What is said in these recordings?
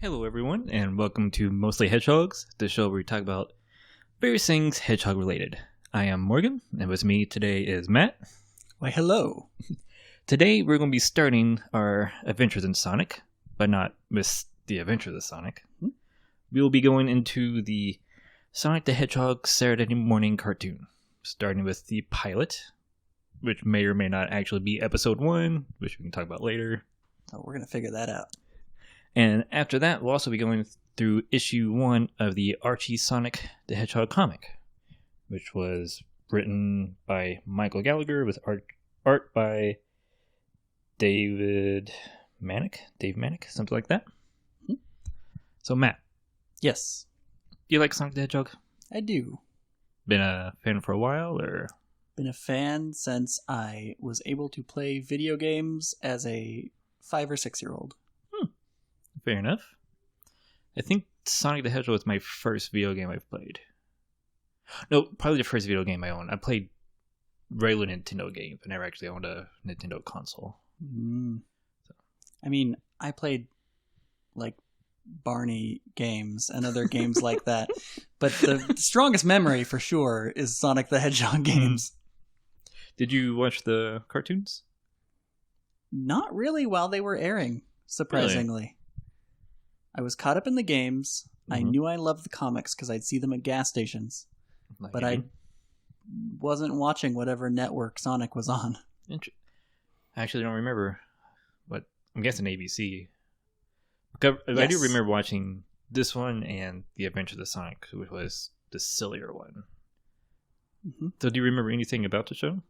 Hello, everyone, and welcome to Mostly Hedgehogs, the show where we talk about various things hedgehog related. I am Morgan, and with me today is Matt. Why, hello. Today we're going to be starting our adventures in Sonic, but not with the Adventures of Sonic. We will be going into the Sonic the Hedgehog Saturday morning cartoon, starting with the pilot, which may or may not actually be episode 1, which we can talk about later. Oh, we're going to figure that out. And after that, we'll also be going through issue 1 of the Archie Sonic the Hedgehog comic, which was written by Michael Gallagher with art by Dave Manick, something like that. Mm-hmm. So, Matt. Yes. Do you like Sonic the Hedgehog? I do. Been a fan for a while, or? Been a fan since I was able to play video games as a 5 or 6-year-old. Fair enough. I think Sonic the Hedgehog was my first video game I've played. No, probably the first video game I owned. I played regular Nintendo games, but never actually owned a Nintendo console. So. I mean, I played like Barney games and other games like that, but the strongest memory for sure is Sonic the Hedgehog games. Did you watch the cartoons? Not really while they were airing, surprisingly. Really? I was caught up in the games. Mm-hmm. I knew I loved the comics because I'd see them at gas stations. But I wasn't watching whatever network Sonic was on. I actually don't remember. But I'm guessing ABC. Yes. I do remember watching this one and The Adventures of Sonic, which was the sillier one. Mm-hmm. So do you remember anything about the show?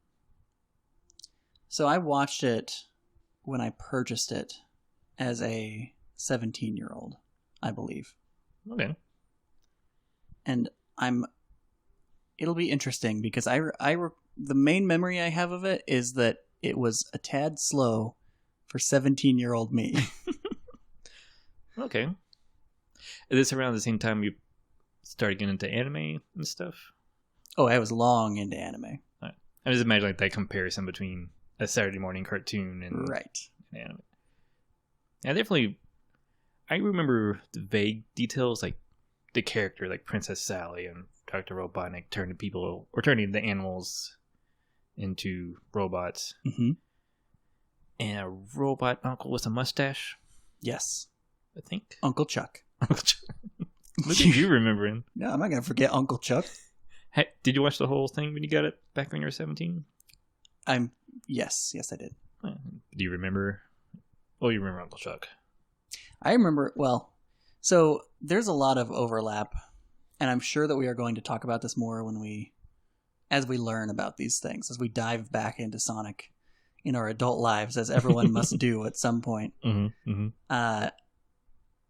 So I watched it when I purchased it as a 17-year-old, I believe. Okay. And it'll be interesting because the main memory I have of it is that it was a tad slow for 17-year-old me. Okay. Is this around the same time you started getting into anime and stuff? Oh, I was long into anime. Right. I just imagine like that comparison between a Saturday morning cartoon and anime. Yeah, I remember the vague details, like the character, like Princess Sally and Dr. Robotnik turning the animals into robots. Mm-hmm. And a robot uncle with a mustache. Yes. I think. Uncle Chuck. Look at you remembering. No, I'm not going to forget Uncle Chuck. Hey, did you watch the whole thing when you got it back when you were 17? Yes, I did. Do you remember? Oh, you remember Uncle Chuck. I remember, so there's a lot of overlap, and I'm sure that we are going to talk about this more as we learn about these things, as we dive back into Sonic in our adult lives, as everyone must do at some point. Mm-hmm, mm-hmm.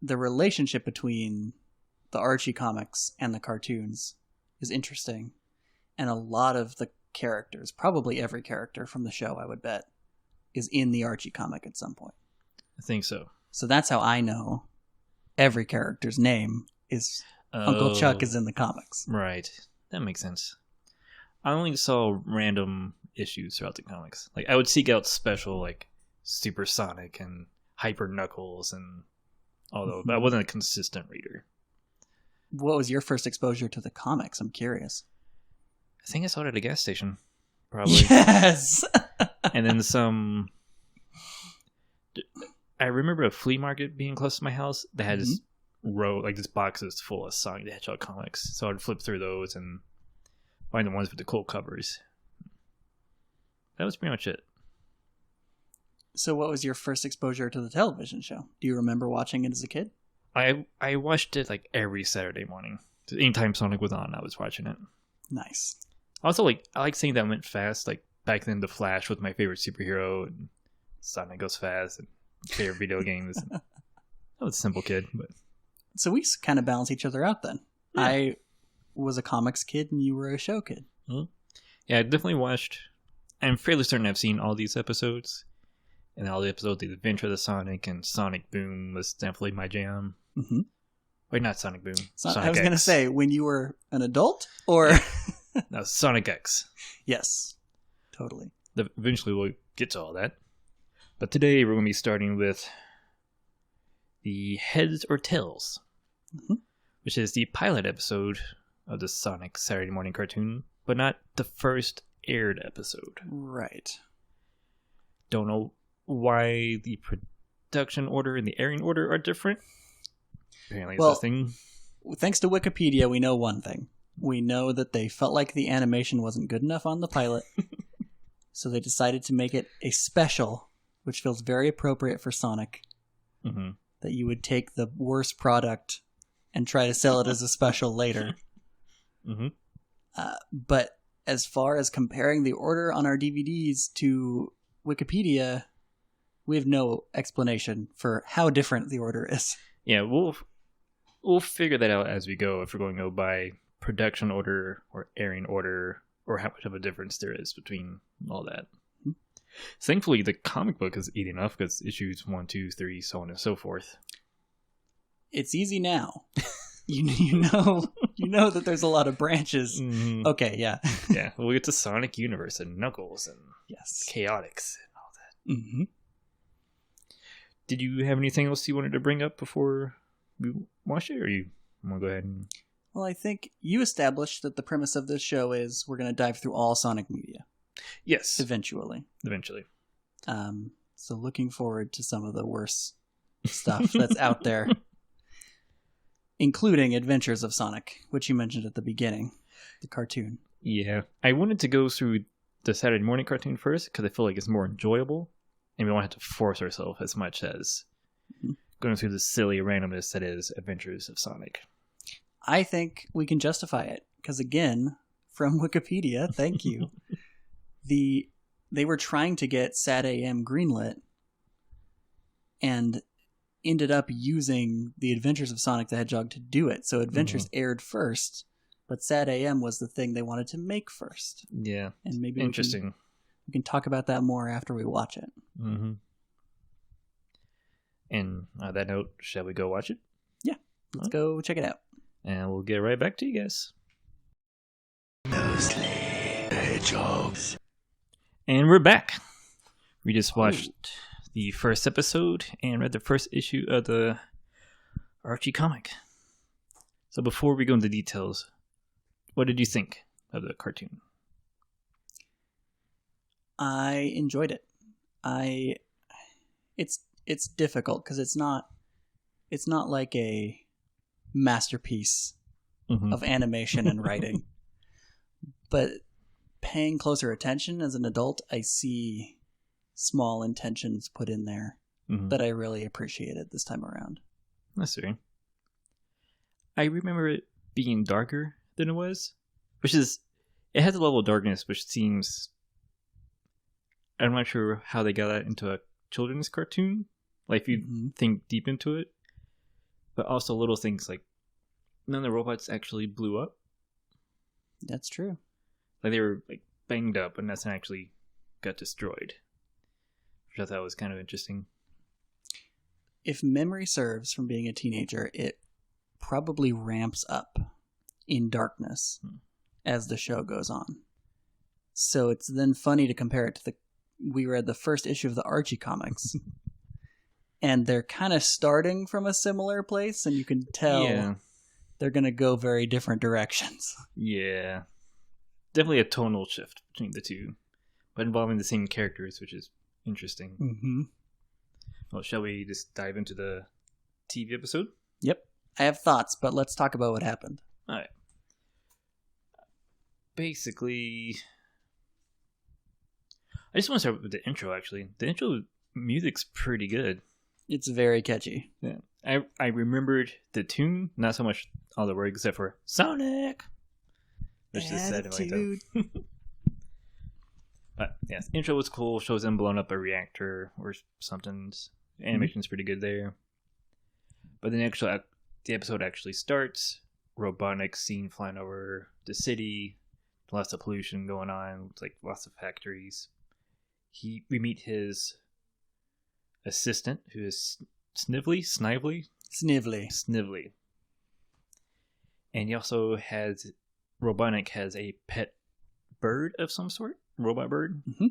The relationship between the Archie comics and the cartoons is interesting, and a lot of the characters, probably every character from the show, I would bet, is in the Archie comic at some point. I think so. So that's how I know every character's name is Uncle Chuck is in the comics. Right. That makes sense. I only saw random issues throughout the comics. Like I would seek out special like Super Sonic and Hyper Knuckles, and although I wasn't a consistent reader. What was your first exposure to the comics? I'm curious. I think I saw it at a gas station. Probably. Yes. And then some. I remember a flea market being close to my house that had this row, like this boxes full of Sonic the Hedgehog comics. So I'd flip through those and find the ones with the cool covers. That was pretty much it. So what was your first exposure to the television show? Do you remember watching it as a kid? I watched it like every Saturday morning. Anytime Sonic was on, I was watching it. Nice. Also, I like seeing that went fast. Like back then, The Flash was my favorite superhero, and Sonic goes fast, and favorite video games. I was a simple kid, but so we kind of balance each other out then. Yeah. I was a comics kid, and you were a show kid. Mm-hmm. Yeah, I definitely watched. I'm fairly certain I've seen all these episodes, and all the episodes, The Adventure of Sonic and Sonic Boom was definitely my jam. Mm-hmm. Wait, not Sonic Boom. I was going to say, when you were an adult, or no, Sonic X. Yes, totally. Eventually, we'll get to all that. But today we're going to be starting with the Heads or Tails, which is the pilot episode of the Sonic Saturday morning cartoon, but not the first aired episode. Right. Don't know why the production order and the airing order are different. Apparently it's a thing. Thanks to Wikipedia, we know one thing. We know that they felt like the animation wasn't good enough on the pilot, so they decided to make it a special, which feels very appropriate for Sonic. Mm-hmm. That you would take the worst product and try to sell it as a special later. Mm-hmm. But as far as comparing the order on our DVDs to Wikipedia, we have no explanation for how different the order is. Yeah, we'll figure that out as we go, if we're going to go by production order or airing order, or how much of a difference there is between all that. Mm-hmm. Thankfully, the comic book is easy enough because issues 1, 2, 3, so on and so forth. It's easy now. you know that there's a lot of branches. Mm-hmm. Okay, yeah. Yeah, we'll get to Sonic Universe and Knuckles and Chaotix and all that. Mm-hmm. Did you have anything else you wanted to bring up before we watch it, or you want to go ahead and... Well, I think you established that the premise of this show is we're going to dive through all Sonic media. Yes. Eventually. So looking forward to some of the worst stuff that's out there, including Adventures of Sonic, which you mentioned at the beginning, the cartoon. Yeah. I wanted to go through the Saturday morning cartoon first because I feel like it's more enjoyable, and we don't have to force ourselves as much as going through the silly randomness that is Adventures of Sonic. I think we can justify it because, again, from Wikipedia, thank you, they were trying to get SatAM greenlit and ended up using the Adventures of Sonic the Hedgehog to do it. So Adventures aired first, but SatAM was the thing they wanted to make first. Yeah, and maybe interesting. We can talk about that more after we watch it. Mm-hmm. And on that note, shall we go watch it? Yeah, let's go check it out. And we'll get right back to you guys. Mostly hedgehogs. And we're back. We just watched the first episode and read the first issue of the Archie comic. So before we go into details, what did you think of the cartoon? I enjoyed it. It's difficult because it's not like a masterpiece of animation and writing. But paying closer attention as an adult, I see small intentions put in there that I really appreciated this time around. I see. I remember it being darker than it was, it has a level of darkness which seems, I'm not sure how they got that into a children's cartoon, like if you think deep into it, but also little things like none of the robots actually blew up. That's true. Like they were like banged up and nothing actually got destroyed, which I thought was kind of interesting. If memory serves from being a teenager, it probably ramps up in darkness as the show goes on. So it's then funny to compare it to we read the first issue of the Archie comics, and they're kind of starting from a similar place, and you can tell they're going to go very different directions. Yeah. Definitely a tonal shift between the two, but involving the same characters, which is interesting. Mm-hmm. Well, shall we just dive into the TV episode? Yep. I have thoughts, but let's talk about what happened. All right. Basically, I just want to start with the intro, actually. The intro music's pretty good. It's very catchy. Yeah. I remembered the tune, not so much all the words, except for Sonic, which just said it like that. But yeah, the intro was cool. Shows them blowing up a reactor or something. Animation's pretty good there. But then the episode actually starts. Robotnik scene flying over the city. Lots of pollution going on. Like lots of factories. We meet his assistant, who is Snively. And he also has Robotnik has a pet bird of some sort. Robot bird. Mm-hmm.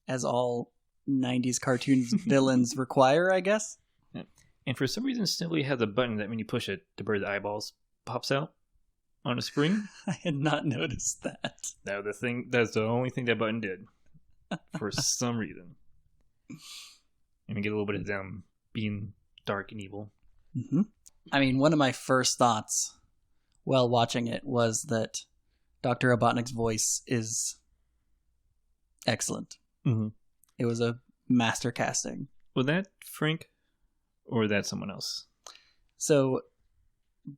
As all 90s cartoons villains require, I guess. Yeah. And for some reason, Sniffly has a button that when you push it, the bird's eyeballs pops out on a spring. I had not noticed that. That's the only thing that button did. For some reason. And we get a little bit of them being dark and evil. Mm-hmm. I mean, one of my first thoughts while watching it was that Dr. Robotnik's voice is excellent. Mm-hmm. It was a master casting. Was that Frank or that someone else? So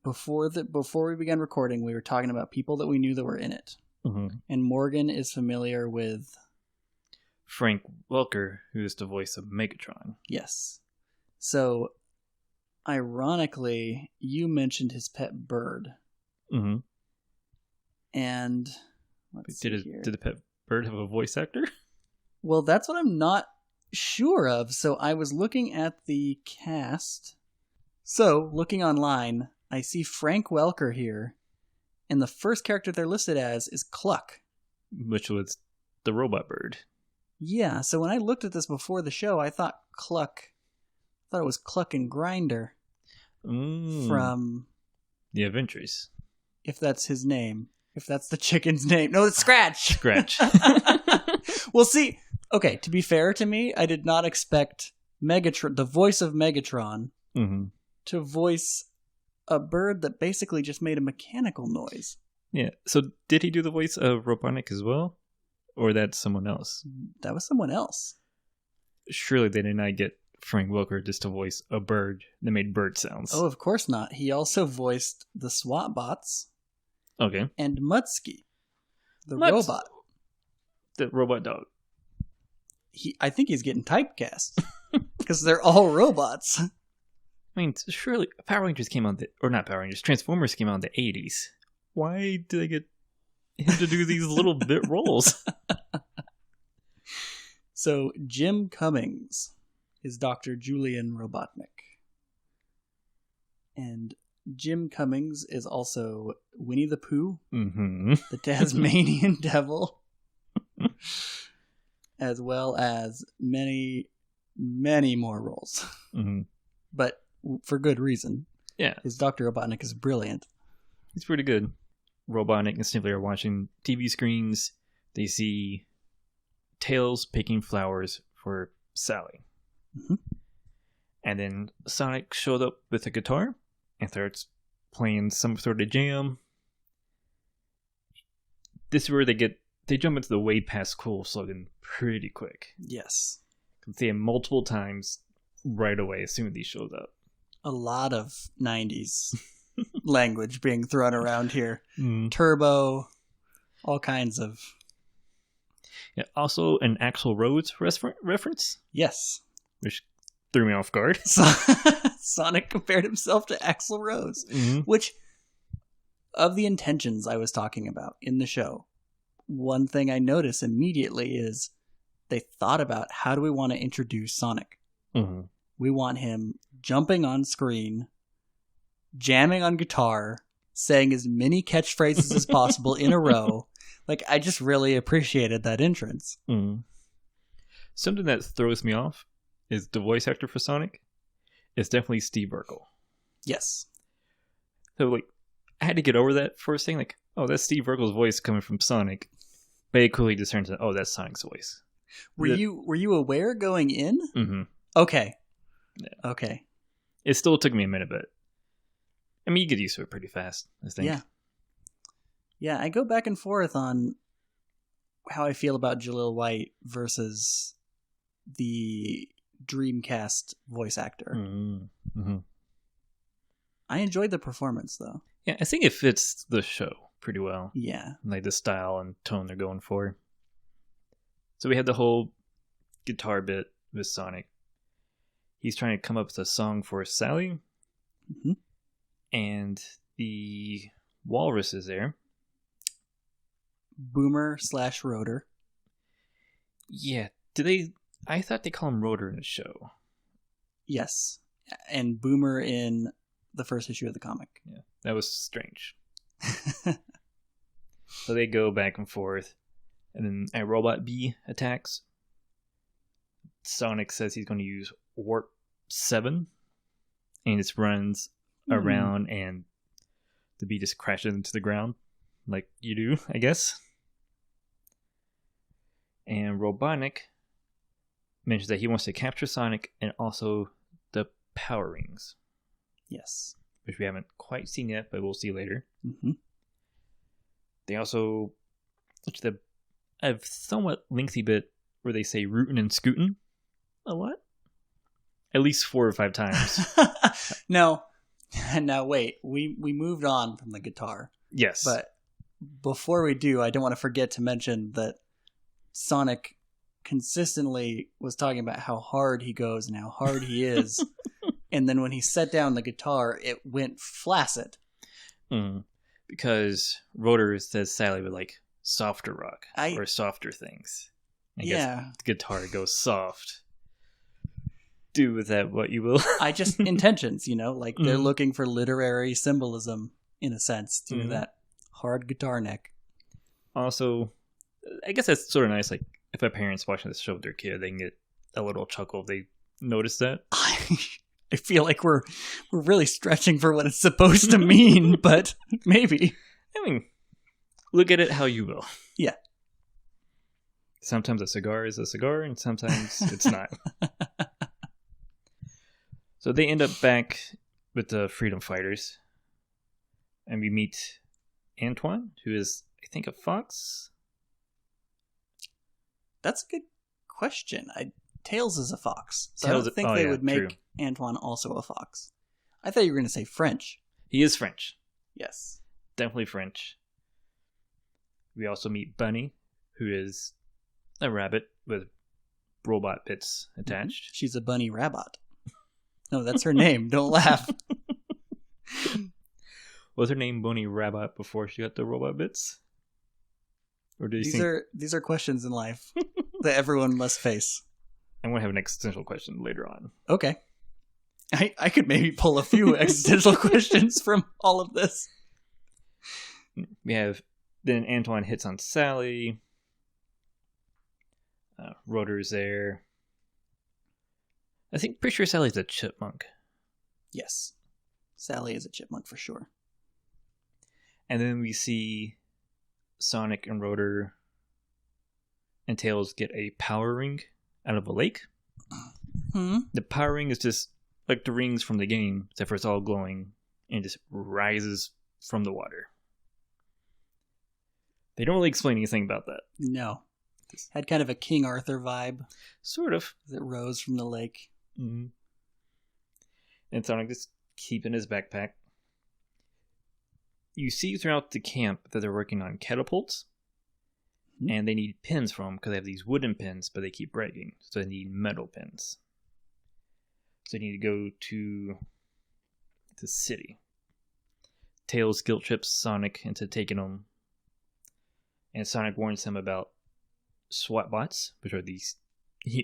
before we began recording, we were talking about people that we knew that were in it. Mm-hmm. And Morgan is familiar with Frank Welker, who is the voice of Megatron. Yes. So ironically, you mentioned his pet bird. Mm-hmm. And did the pet bird have a voice actor? Well, that's what I'm not sure of. So I was looking at the cast. So, looking online, I see Frank Welker here, and the first character they're listed as is Cluck. Which was the robot bird. Yeah, so when I looked at this before the show, I thought it was Cluck and Grinder from The Adventures. If that's his name. If that's the chicken's name. No, it's Scratch. Scratch. Well, see, okay, to be fair to me, I did not expect Megatron, the voice of Megatron, to voice a bird that basically just made a mechanical noise. Yeah, so did he do the voice of Robotnik as well? Or that's someone else? That was someone else. Surely they did not get Frank Welker just to voice a bird that made bird sounds. Oh, of course not. He also voiced the SWAT bots. Okay. And Mutsky, the robot. The robot dog. I think he's getting typecast. Because they're all robots. I mean, surely Power Rangers came out Transformers came out in the 80s. Why did they get him to do these little bit roles? So, Jim Cummings is Dr. Julian Robotnik. And Jim Cummings is also Winnie the Pooh, the Tasmanian Devil, as well as many, many more roles. But for good reason. Yeah. His Dr. Robotnik is brilliant. He's pretty good. Robotnik and Sniffly are watching TV screens. They see Tails picking flowers for Sally. And then Sonic showed up with a guitar and starts playing some sort of jam. This is where they jump into the way past cool slogan pretty quick. Yes. Can see him multiple times right away as soon as he shows up. A lot of 90s language being thrown around here. Turbo, all kinds of... Yeah, also an Axl Rose reference. Yes. Which threw me off guard. Sonic compared himself to Axl Rose. Which, of the intentions I was talking about in the show, one thing I notice immediately is they thought about how do we want to introduce Sonic. We want him jumping on screen, jamming on guitar, saying as many catchphrases as possible in a row. Like, I just really appreciated that entrance. Something that throws me off is the voice actor for Sonic. It's definitely Steve Urkel. Yes. So, like, I had to get over that first thing. Like, oh, that's Steve Urkel's voice coming from Sonic. But it quickly just turns out, oh, that's Sonic's voice. Were you aware going in? Okay. Yeah. Okay. It still took me a minute, but I mean, you get used to it pretty fast, I think. Yeah, I go back and forth on how I feel about Jaleel White versus the Dreamcast voice actor. I enjoyed the performance, though. Yeah, I think it fits the show pretty well. Yeah. Like the style and tone they're going for. So we had the whole guitar bit with Sonic. He's trying to come up with a song for Sally. And the walrus is there. Boomer/Rotor. Yeah. I thought they call him Rotor in the show. Yes. And Boomer in the first issue of the comic. Yeah. That was strange. So they go back and forth. And then a Robot Bee attacks. Sonic says he's going to use Warp 7. and it just runs around, and the bee just crashes into the ground, like you do, I guess. And Robotnik mentions that he wants to capture Sonic and also the Power Rings. Yes. Which we haven't quite seen yet, but we'll see later. Mm-hmm. They also a somewhat lengthy bit where they say rootin' and scootin' a lot. At least 4 or 5 times. Now wait. We moved on from the guitar. Yes. But before we do, I don't want to forget to mention that Sonic consistently was talking about how hard he goes and how hard he is. And then when he set down the guitar, it went flaccid. Because Rotor says sadly with like softer rock or softer things. I guess the guitar goes soft. Do with that what you will. Intentions, like they're looking for literary symbolism in a sense to that hard guitar neck. Also, I guess that's sort of nice. Like if a parent's watching this show with their kid, they can get a little chuckle if they notice that. I feel like we're really stretching for what it's supposed to mean, but maybe. I mean, look at it how you will. Yeah. Sometimes a cigar is a cigar, and sometimes it's not. So they end up back with the Freedom Fighters, and we meet Antoine, who is, I think, a fox. That's a good question. Tails is a fox, so I don't think they would make Antoine also a fox. I thought you were going to say French. He is French. Yes. Definitely French. We also meet Bunny, who is a rabbit with robot bits attached. Mm-hmm. She's a bunny rabbit. No, that's her name. Don't laugh. Was her name Bunny Rabbit before she got the robot bits? Or did these are questions in life that everyone must face. I'm going to have an existential question later on. Okay. I could maybe pull a few existential questions from all of this. We have, then Antoine hits on Sally. Rotor's there. Pretty sure Sally's a chipmunk. Yes. Sally is a chipmunk for sure. And then we see Sonic and Rotor and Tails get a power ring out of a lake. The power ring is just like the rings from the game, except for it's all glowing and just rises from the water. They don't really explain anything about that. No. Had kind of a King Arthur vibe. Sort of. That rose from the lake. Mm-hmm. And Sonic just keeping his backpack. You see throughout the camp that they're working on catapults. And they need pins for them because they have these wooden pins, but they keep breaking. So they need metal pins. So they need to go to the city. Tails guilt trips Sonic into taking them. And Sonic warns him about SWAT bots, which are these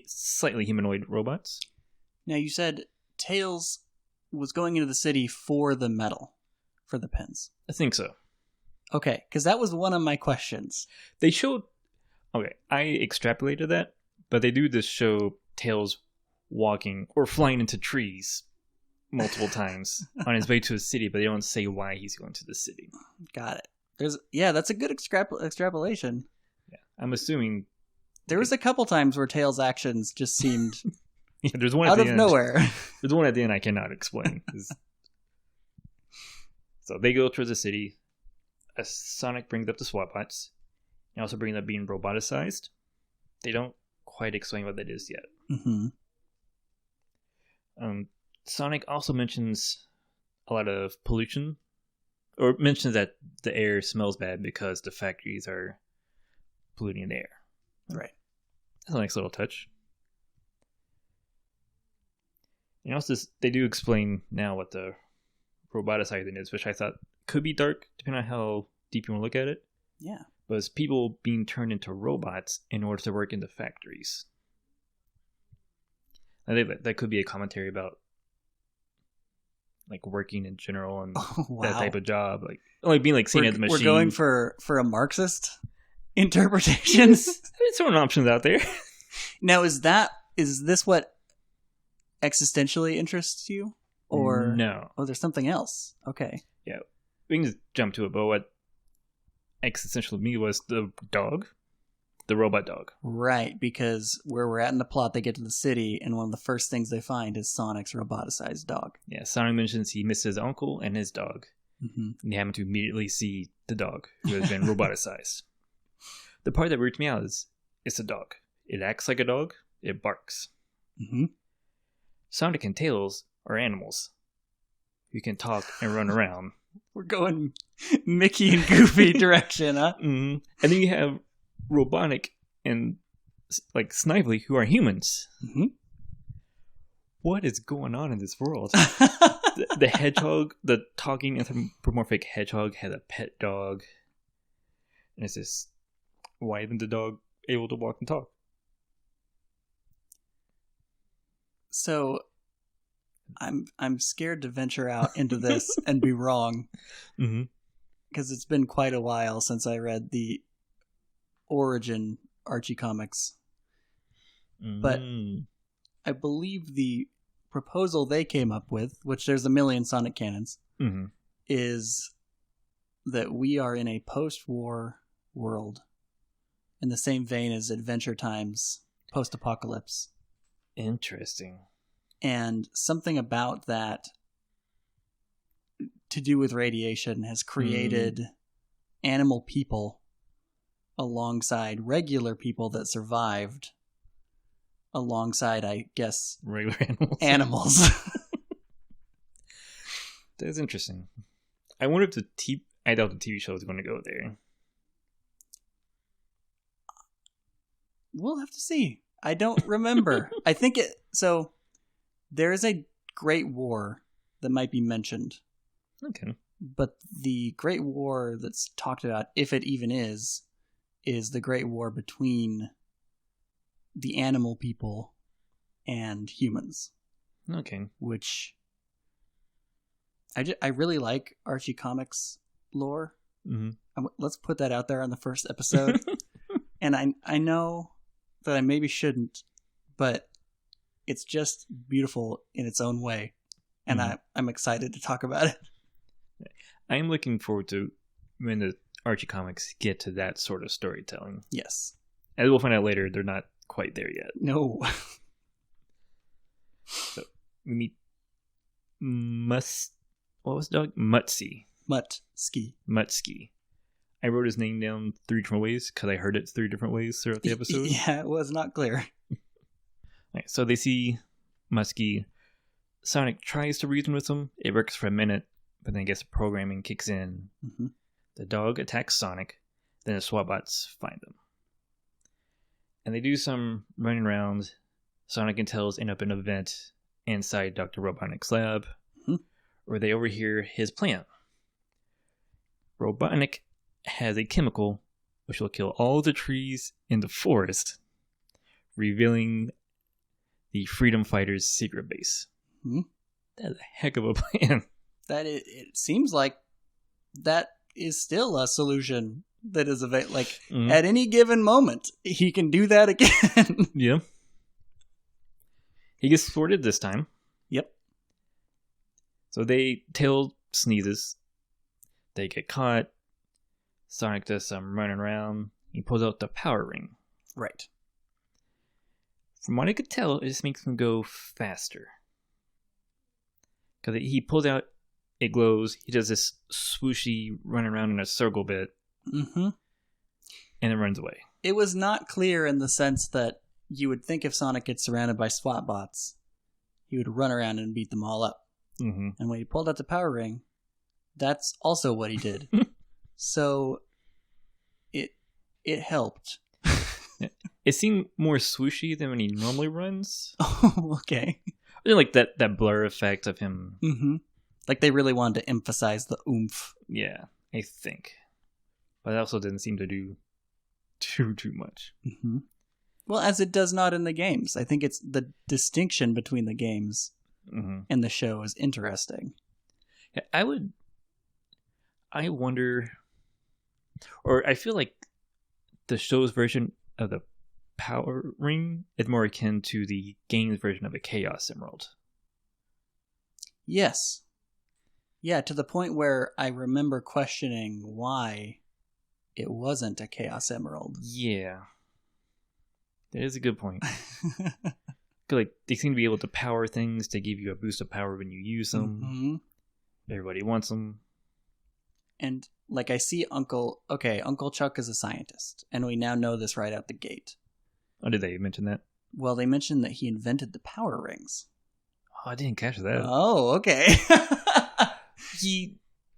slightly humanoid robots. Now you said Tails was going into the city for the metal, for the pins. I think so. Okay, because that was one of my questions. They showed... Okay, I extrapolated that, but they do this show Tails walking or flying into trees multiple times on his way to a city, but they don't say why he's going to the city. Got it. That's a good extrapolation. Yeah, I'm assuming... There was a couple times where Tails' actions just seemed there's one out at the of end. nowhere. There's one at the end I cannot explain. So they go towards the city. Sonic brings up the SWAT bots. And also brings up being roboticized. They don't quite explain what that is yet. Mm-hmm. Sonic also mentions a lot of pollution. Or mentions that the air smells bad because the factories are polluting the air. Right. That's a nice little touch. And also, they do explain now what the roboticizing is, which I thought could be dark, depending on how deep you want to look at it. Yeah. But it's people being turned into robots in order to work in the factories. I think that could be a commentary about like working in general and that type of job, like being like seen at the machine. We're going for a Marxist interpretation. There's some options out there. Now, is this what existentially interests you, Or no. Oh, there's something else. Okay. Yeah, we can just jump to it. But what existential to me was the dog, the robot dog. Right, because where we're at in the plot, they get to the city, and one of the first things they find is Sonic's roboticized dog. Yeah, Sonic mentions he missed his uncle and his dog. Mm-hmm. And they happen to immediately see the dog, who has been roboticized. The part that weirded me out is it's a dog. It acts like a dog. It barks. Mm-hmm. Sonic and Tails are animals who can talk and run around. We're going Mickey and Goofy direction, huh? Mm-hmm. And then you have Robotnik and like Snively, who are humans. Mm-hmm. What is going on in this world? The hedgehog, the talking anthropomorphic hedgehog, had a pet dog. And it's just, why isn't the dog able to walk and talk? So, I'm scared to venture out into this and be wrong. Mm-hmm. Because it's been quite a while since I read the origin Archie comics. Mm-hmm. But I believe the proposal they came up with, which there's a million Sonic canons, mm-hmm. is that we are in a post-war world in the same vein as Adventure Time's post-apocalypse. Interesting. And something about that to do with radiation has created animal people alongside regular people that survived, alongside, I guess, regular animals. That's interesting. I wonder if I doubt the TV show is going to go there. We'll have to see. I don't remember. I think so there is a Great War that might be mentioned. Okay. But the Great War that's talked about, if it even is the Great War between the animal people and humans. Okay. Which I really like Archie comics lore. Mm-hmm. Let's put that out there on the first episode. And I know that I maybe shouldn't, but it's just beautiful in its own way. And I'm excited to talk about it. I'm looking forward to when the Archie comics get to that sort of storytelling. Yes. As we'll find out later, they're not quite there yet. No. So we meet what was the dog? Mutsy. Mutsky. I wrote his name down 3 different ways because I heard it 3 different ways throughout the episode. Yeah, it was not clear. Right, so they see Muskie. Sonic tries to reason with him. It works for a minute, but then I guess programming kicks in. Mm-hmm. The dog attacks Sonic. Then the SWAT bots find them. And they do some running around. Sonic and Tails end up in a vent inside Dr. Robotnik's lab, where they overhear his plan. Robotnik has a chemical which will kill all the trees in the forest, revealing the Freedom Fighters' secret base. Mm-hmm. That's a heck of a plan. That it seems like that is still a solution that is available. Like, at any given moment, he can do that again. Yeah. He gets thwarted this time. Yep. So Tails sneezes. They get caught. Sonic does some running around. He pulls out the power ring. Right. From what I could tell, it just makes him go faster. Because he pulls out, it glows. He does this swooshy run around in a circle bit. Mm-hmm. And it runs away. It was not clear in the sense that you would think if Sonic gets surrounded by SWAT bots, he would run around and beat them all up. Mm-hmm. And when he pulled out the power ring, that's also what he did. So it helped. It seemed more swooshy than when he normally runs. Oh, okay. I like that blur effect of him. Mm-hmm. Like they really wanted to emphasize the oomph. Yeah, I think. But it also didn't seem to do too much. Mm-hmm. Well, as it does not in the games. I think it's the distinction between the games and the show is interesting. Yeah, I wonder, or I feel like the show's version of the power ring is more akin to the game's version of a Chaos Emerald. Yes. Yeah, to the point where I remember questioning why it wasn't a Chaos Emerald. Yeah. That is a good point. Like, they seem to be able to power things to give you a boost of power when you use them. Mm-hmm. Everybody wants them. And, like, I see Uncle Chuck is a scientist, and we now know this right out the gate. Oh, did they mention that? Well, they mentioned that he invented the power rings. Oh, I didn't catch that. Oh, okay.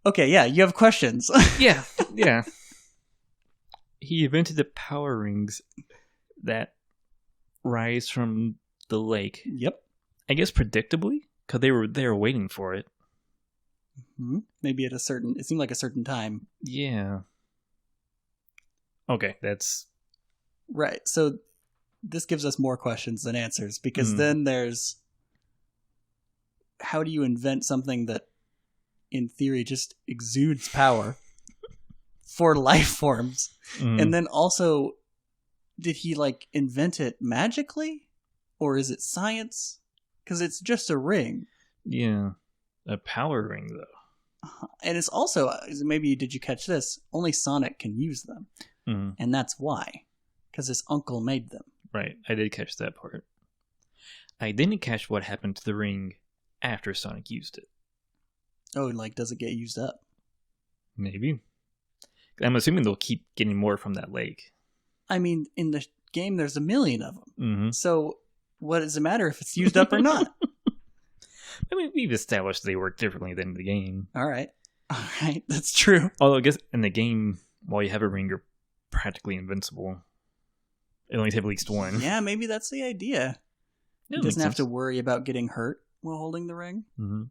Okay, yeah, you have questions. Yeah. He invented the power rings that rise from the lake. Yep. I guess predictably, because they were waiting for it. Mm-hmm. Maybe it seemed like a certain time. Yeah. Okay, that's... Right, so this gives us more questions than answers, because then there's... How do you invent something that, in theory, just exudes power for life forms? And then also, did he, like, invent it magically? Or is it science? Because it's just a ring. Yeah. A power ring, though. And it's also, maybe did you catch this? Only Sonic can use them. And that's why. Because his uncle made them. Right, I did catch that part. I didn't catch what happened to the ring after Sonic used it. Oh, like, does it get used up? Maybe. I'm assuming they'll keep getting more from that lake. I mean, in the game, there's a million of them. Mm-hmm. So, what does it matter if it's used up or not? I mean, we've established they work differently than the game. All right, that's true. Although I guess in the game, while you have a ring, you're practically invincible. It only takes at least one. Yeah, maybe that's the idea. Yeah, he doesn't have to worry about getting hurt while holding the ring. Mm-hmm.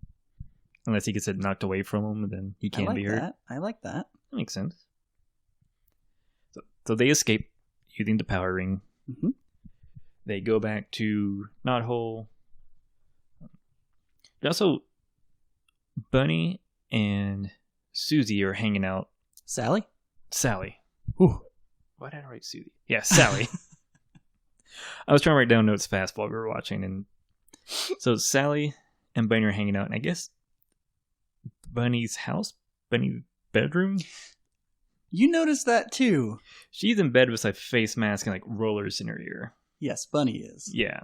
Unless he gets it knocked away from him, then he can't be hurt. I like that. That makes sense. So they escape using the power ring. Mm-hmm. They go back to Knothole. Also, Bunny and Susie are hanging out. Sally. Whew. Why did I write Susie? Yeah, Sally. I was trying to write down notes fast while we were watching, and so Sally and Bunny are hanging out, and I guess Bunny's bedroom. You noticed that too. She's in bed with a face mask and like rollers in her ear. Yes, Bunny is. Yeah.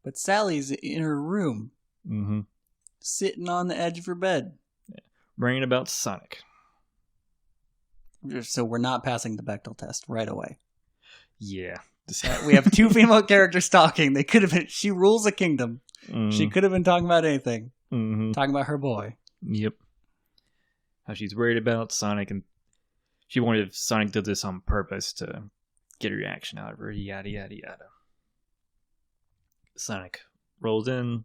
But Sally's in her room. Mm-hmm. Sitting on the edge of her bed. Yeah. Worrying about Sonic. So we're not passing the Bechdel test right away. Yeah. We have two female characters talking. They could have been... She rules a kingdom. Mm-hmm. She could have been talking about anything. Mm-hmm. Talking about her boy. Yep. How she's worried about Sonic, and she wondered if Sonic did this on purpose to get a reaction out of her. Yada, yada, yada. Sonic rolls in,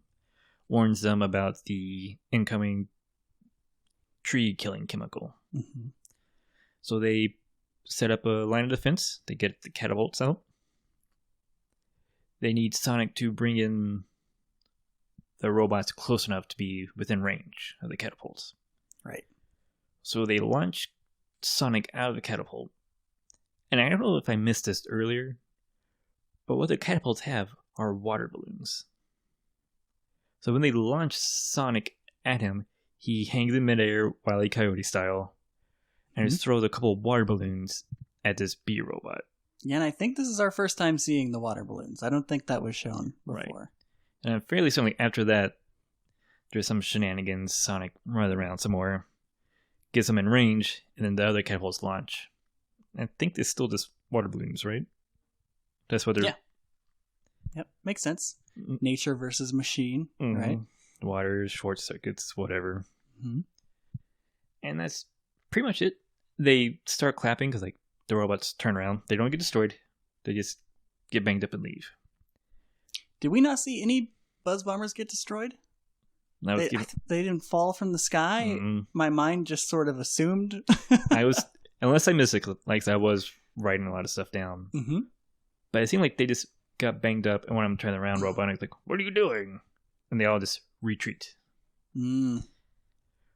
warns them about the incoming tree-killing chemical. Mm-hmm. So they set up a line of defense. They get the catapults out. They need Sonic to bring in the robots close enough to be within range of the catapults. Right. So they launch Sonic out of the catapult. And I don't know if I missed this earlier, but what the catapults have are water balloons. So when they launch Sonic at him, he hangs in midair Wile E. Coyote style, and just throws a couple of water balloons at this bee robot. Yeah, and I think this is our first time seeing the water balloons. I don't think that was shown before. Right. And fairly soon after that, there's some shenanigans. Sonic runs around some more, gets them in range, and then the other catapults launch. I think there's still just water balloons, right? That's what they're... Yeah. Yep, makes sense. Nature versus machine, right? Water, short circuits, whatever. Mm-hmm. And that's pretty much it. They start clapping because like the robots turn around. They don't get destroyed. They just get banged up and leave. Did we not see any Buzz Bombers get destroyed? They didn't fall from the sky? Mm-mm. My mind just sort of assumed. Unless I missed it, like I was writing a lot of stuff down. Mm-hmm. But it seemed like they just got banged up, and when I'm turning around, Robotic's like, "What are you doing?" And they all just retreat. Mm.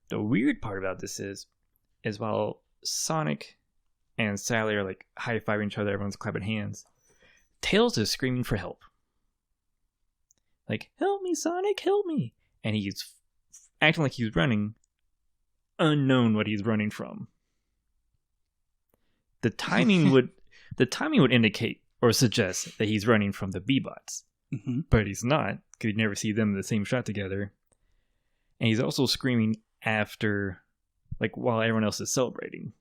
The weird part about this is while Sonic and Sally are like high-fiving each other, everyone's clapping hands, Tails is screaming for help. Like, "Help me, Sonic, help me!" And he's acting like he's running, unknown what he's running from. The timing would indicate or suggest that he's running from the B-bots, but he's not, because you never see them in the same shot together. And he's also screaming after, like, while everyone else is celebrating.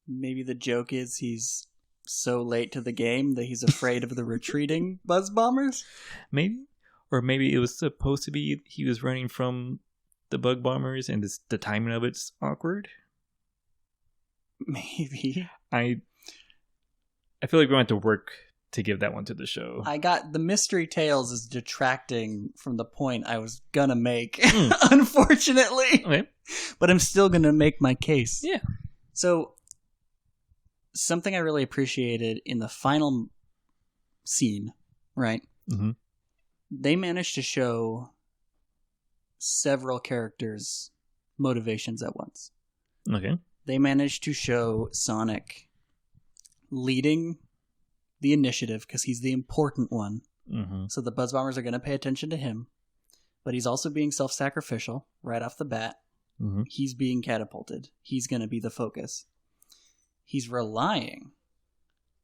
Maybe the joke is he's so late to the game that he's afraid of the retreating buzz bombers? Maybe. Or maybe it was supposed to be he was running from the bug bombers and the timing of it's awkward. Maybe. I feel like we want to work to give that one to the show. I got the mystery tales is detracting from the point I was gonna make, unfortunately. Okay. But I'm still gonna make my case. Yeah. So, something I really appreciated in the final scene, right? Mm-hmm. They managed to show several characters' motivations at once. Okay. They managed to show Sonic leading the initiative because he's the important one. Mm-hmm. So the Buzz Bombers are going to pay attention to him. But he's also being self-sacrificial right off the bat. Mm-hmm. He's being catapulted. He's going to be the focus. He's relying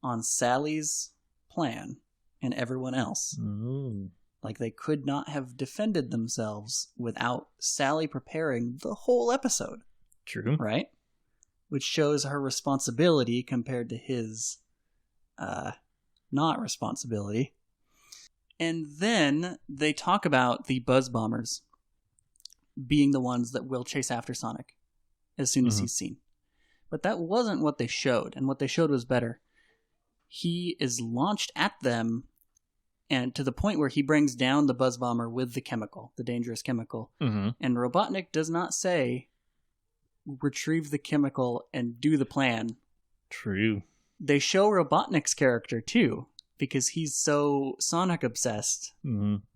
on Sally's plan and everyone else. Mm-hmm. Like they could not have defended themselves without Sally preparing the whole episode. True. Right? Which shows her responsibility compared to his not responsibility. And then they talk about the Buzz Bombers being the ones that will chase after Sonic as soon as he's seen. But that wasn't what they showed, and what they showed was better. He is launched at them, and to the point where he brings down the Buzz Bomber with the chemical, the dangerous chemical. Mm-hmm. And Robotnik does not say, retrieve the chemical and do the plan. True. They show Robotnik's character too, because he's so Sonic obsessed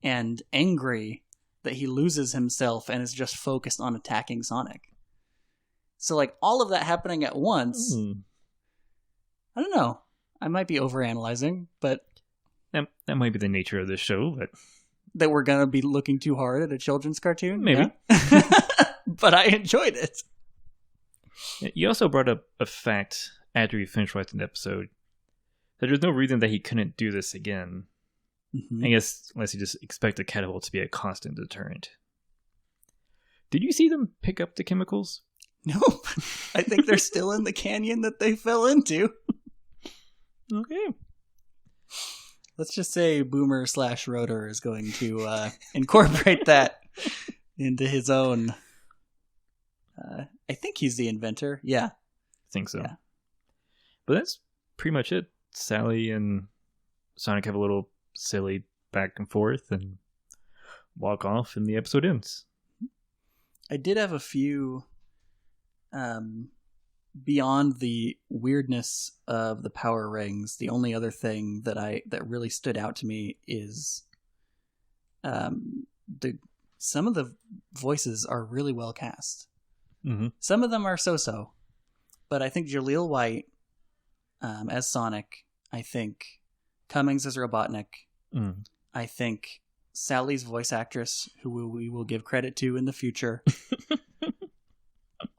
and angry that he loses himself and is just focused on attacking Sonic. So like all of that happening at once, I don't know. I might be overanalyzing, but that might be the nature of this show. But that we're gonna be looking too hard at a children's cartoon, maybe. Yeah? But I enjoyed it. You also brought up a fact after we finished watching the episode that there's no reason that he couldn't do this again. I guess unless you just expect the catapult to be a constant deterrent. Did you see them pick up the chemicals? No, I think they're still in the canyon that they fell into. Okay. Let's just say Boomer/Rotor is going to incorporate that into his own. I think he's the inventor. Yeah. I think so. Yeah. But that's pretty much it. Sally and Sonic have a little silly back and forth and walk off and the episode ends. I did have a few beyond the weirdness of the power rings. The only other thing that really stood out to me is some of the voices are really well cast. Some of them are so-so, but I think Jaleel White as Sonic, I think Cummings as Robotnik, I think Sally's voice actress, who we will give credit to in the future,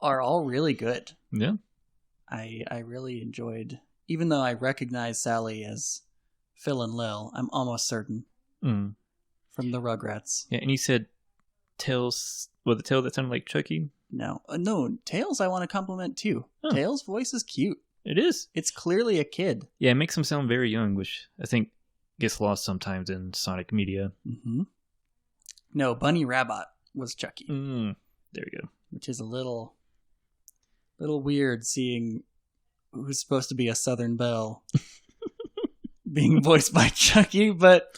are all really good. Yeah. I really enjoyed, even though I recognize Sally as Phil and Lil, I'm almost certain from the Rugrats. Yeah, and you said Tails, the tail that sounded like Chucky? No, Tails I want to compliment too. Oh. Tails' voice is cute. It is. It's clearly a kid. Yeah, it makes him sound very young, which I think gets lost sometimes in Sonic media. No, Bunny Rabbit was Chucky. There you go. Which is a little weird seeing who's supposed to be a Southern Belle being voiced by Chucky, but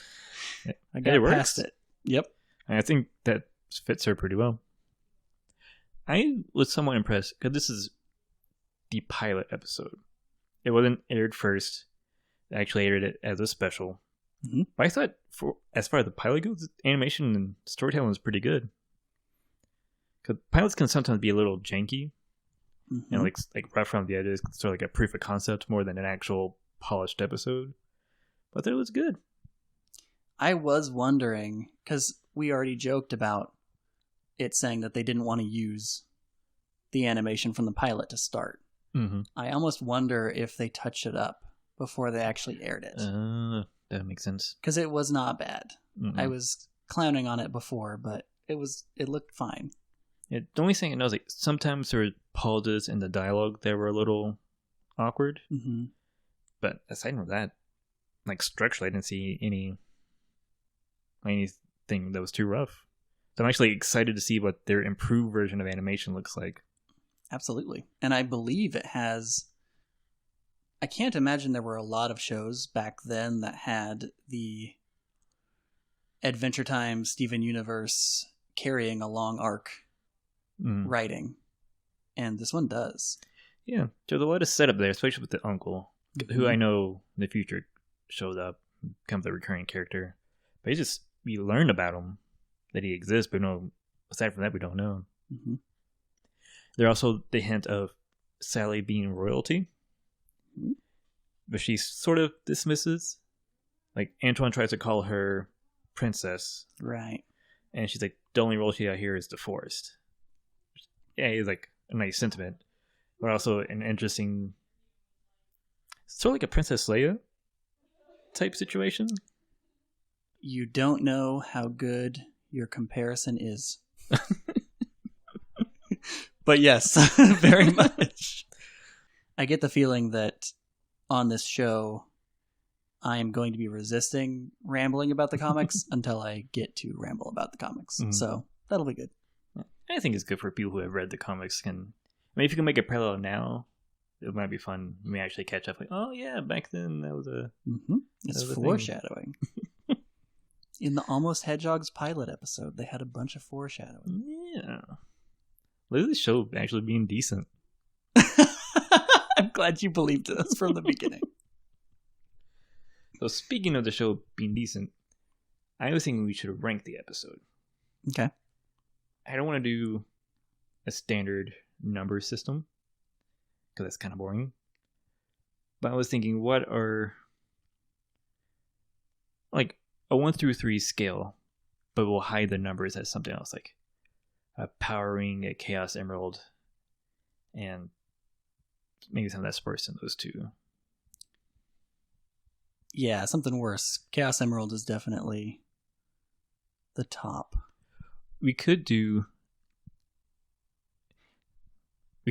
I got past it. Yep. I think that fits her pretty well. I was somewhat impressed because this is the pilot episode. It wasn't aired first. They actually aired it as a special. But I thought, as far as the pilot goes, animation and storytelling is pretty good. Because pilots can sometimes be a little janky, and like rough around the edges, sort of like a proof of concept more than an actual polished episode. But it was good. I was wondering, because we already joked about it saying that they didn't want to use the animation from the pilot to start. Mm-hmm. I almost wonder if they touched it up before they actually aired it. That makes sense. Because it was not bad. Mm-hmm. I was clowning on it before, but it looked fine. Yeah, the only thing I know is like sometimes there were pauses in the dialogue that were a little awkward. Mm-hmm. But aside from that, like structurally, I didn't see anything that was too rough. So I'm actually excited to see what their improved version of animation looks like. Absolutely. And I believe it has... I can't imagine there were a lot of shows back then that had the Adventure Time Steven Universe carrying a long arc writing. And this one does. Yeah, there's a lot of setup there, especially with the uncle, who I know in the future shows up, becomes a recurring character. But we learn about him, that he exists, but aside from that, we don't know. Mm-hmm. There's also the hint of Sally being royalty, but she sort of dismisses. Like, Antoine tries to call her princess. Right. And she's like, the only royalty out here is the forest. Yeah, it's like a nice sentiment, but also an interesting, sort of like a Princess Leia type situation. You don't know how good your comparison is. But yes, very much. I get the feeling that on this show, I am going to be resisting rambling about the comics until I get to ramble about the comics. Mm-hmm. So that'll be good. I think it's good for people who have read the comics. If you can make a parallel now, it might be fun. You may actually catch up. Like, oh yeah, back then that was a. Mm-hmm. It's foreshadowing. In the Almost Hedgehogs pilot episode, they had a bunch of foreshadowing. Yeah. Look at this show actually being decent. I'm glad you believed us from the beginning. So speaking of the show being decent, I was thinking we should rank the episode. Okay. I don't want to do a standard number system because that's kind of boring. But I was thinking, what are like a 1 through 3 scale, but we'll hide the numbers as something else, like a Power Ring, a Chaos Emerald, and maybe something that's worse than those two. Yeah, something worse. Chaos Emerald is definitely the top. We could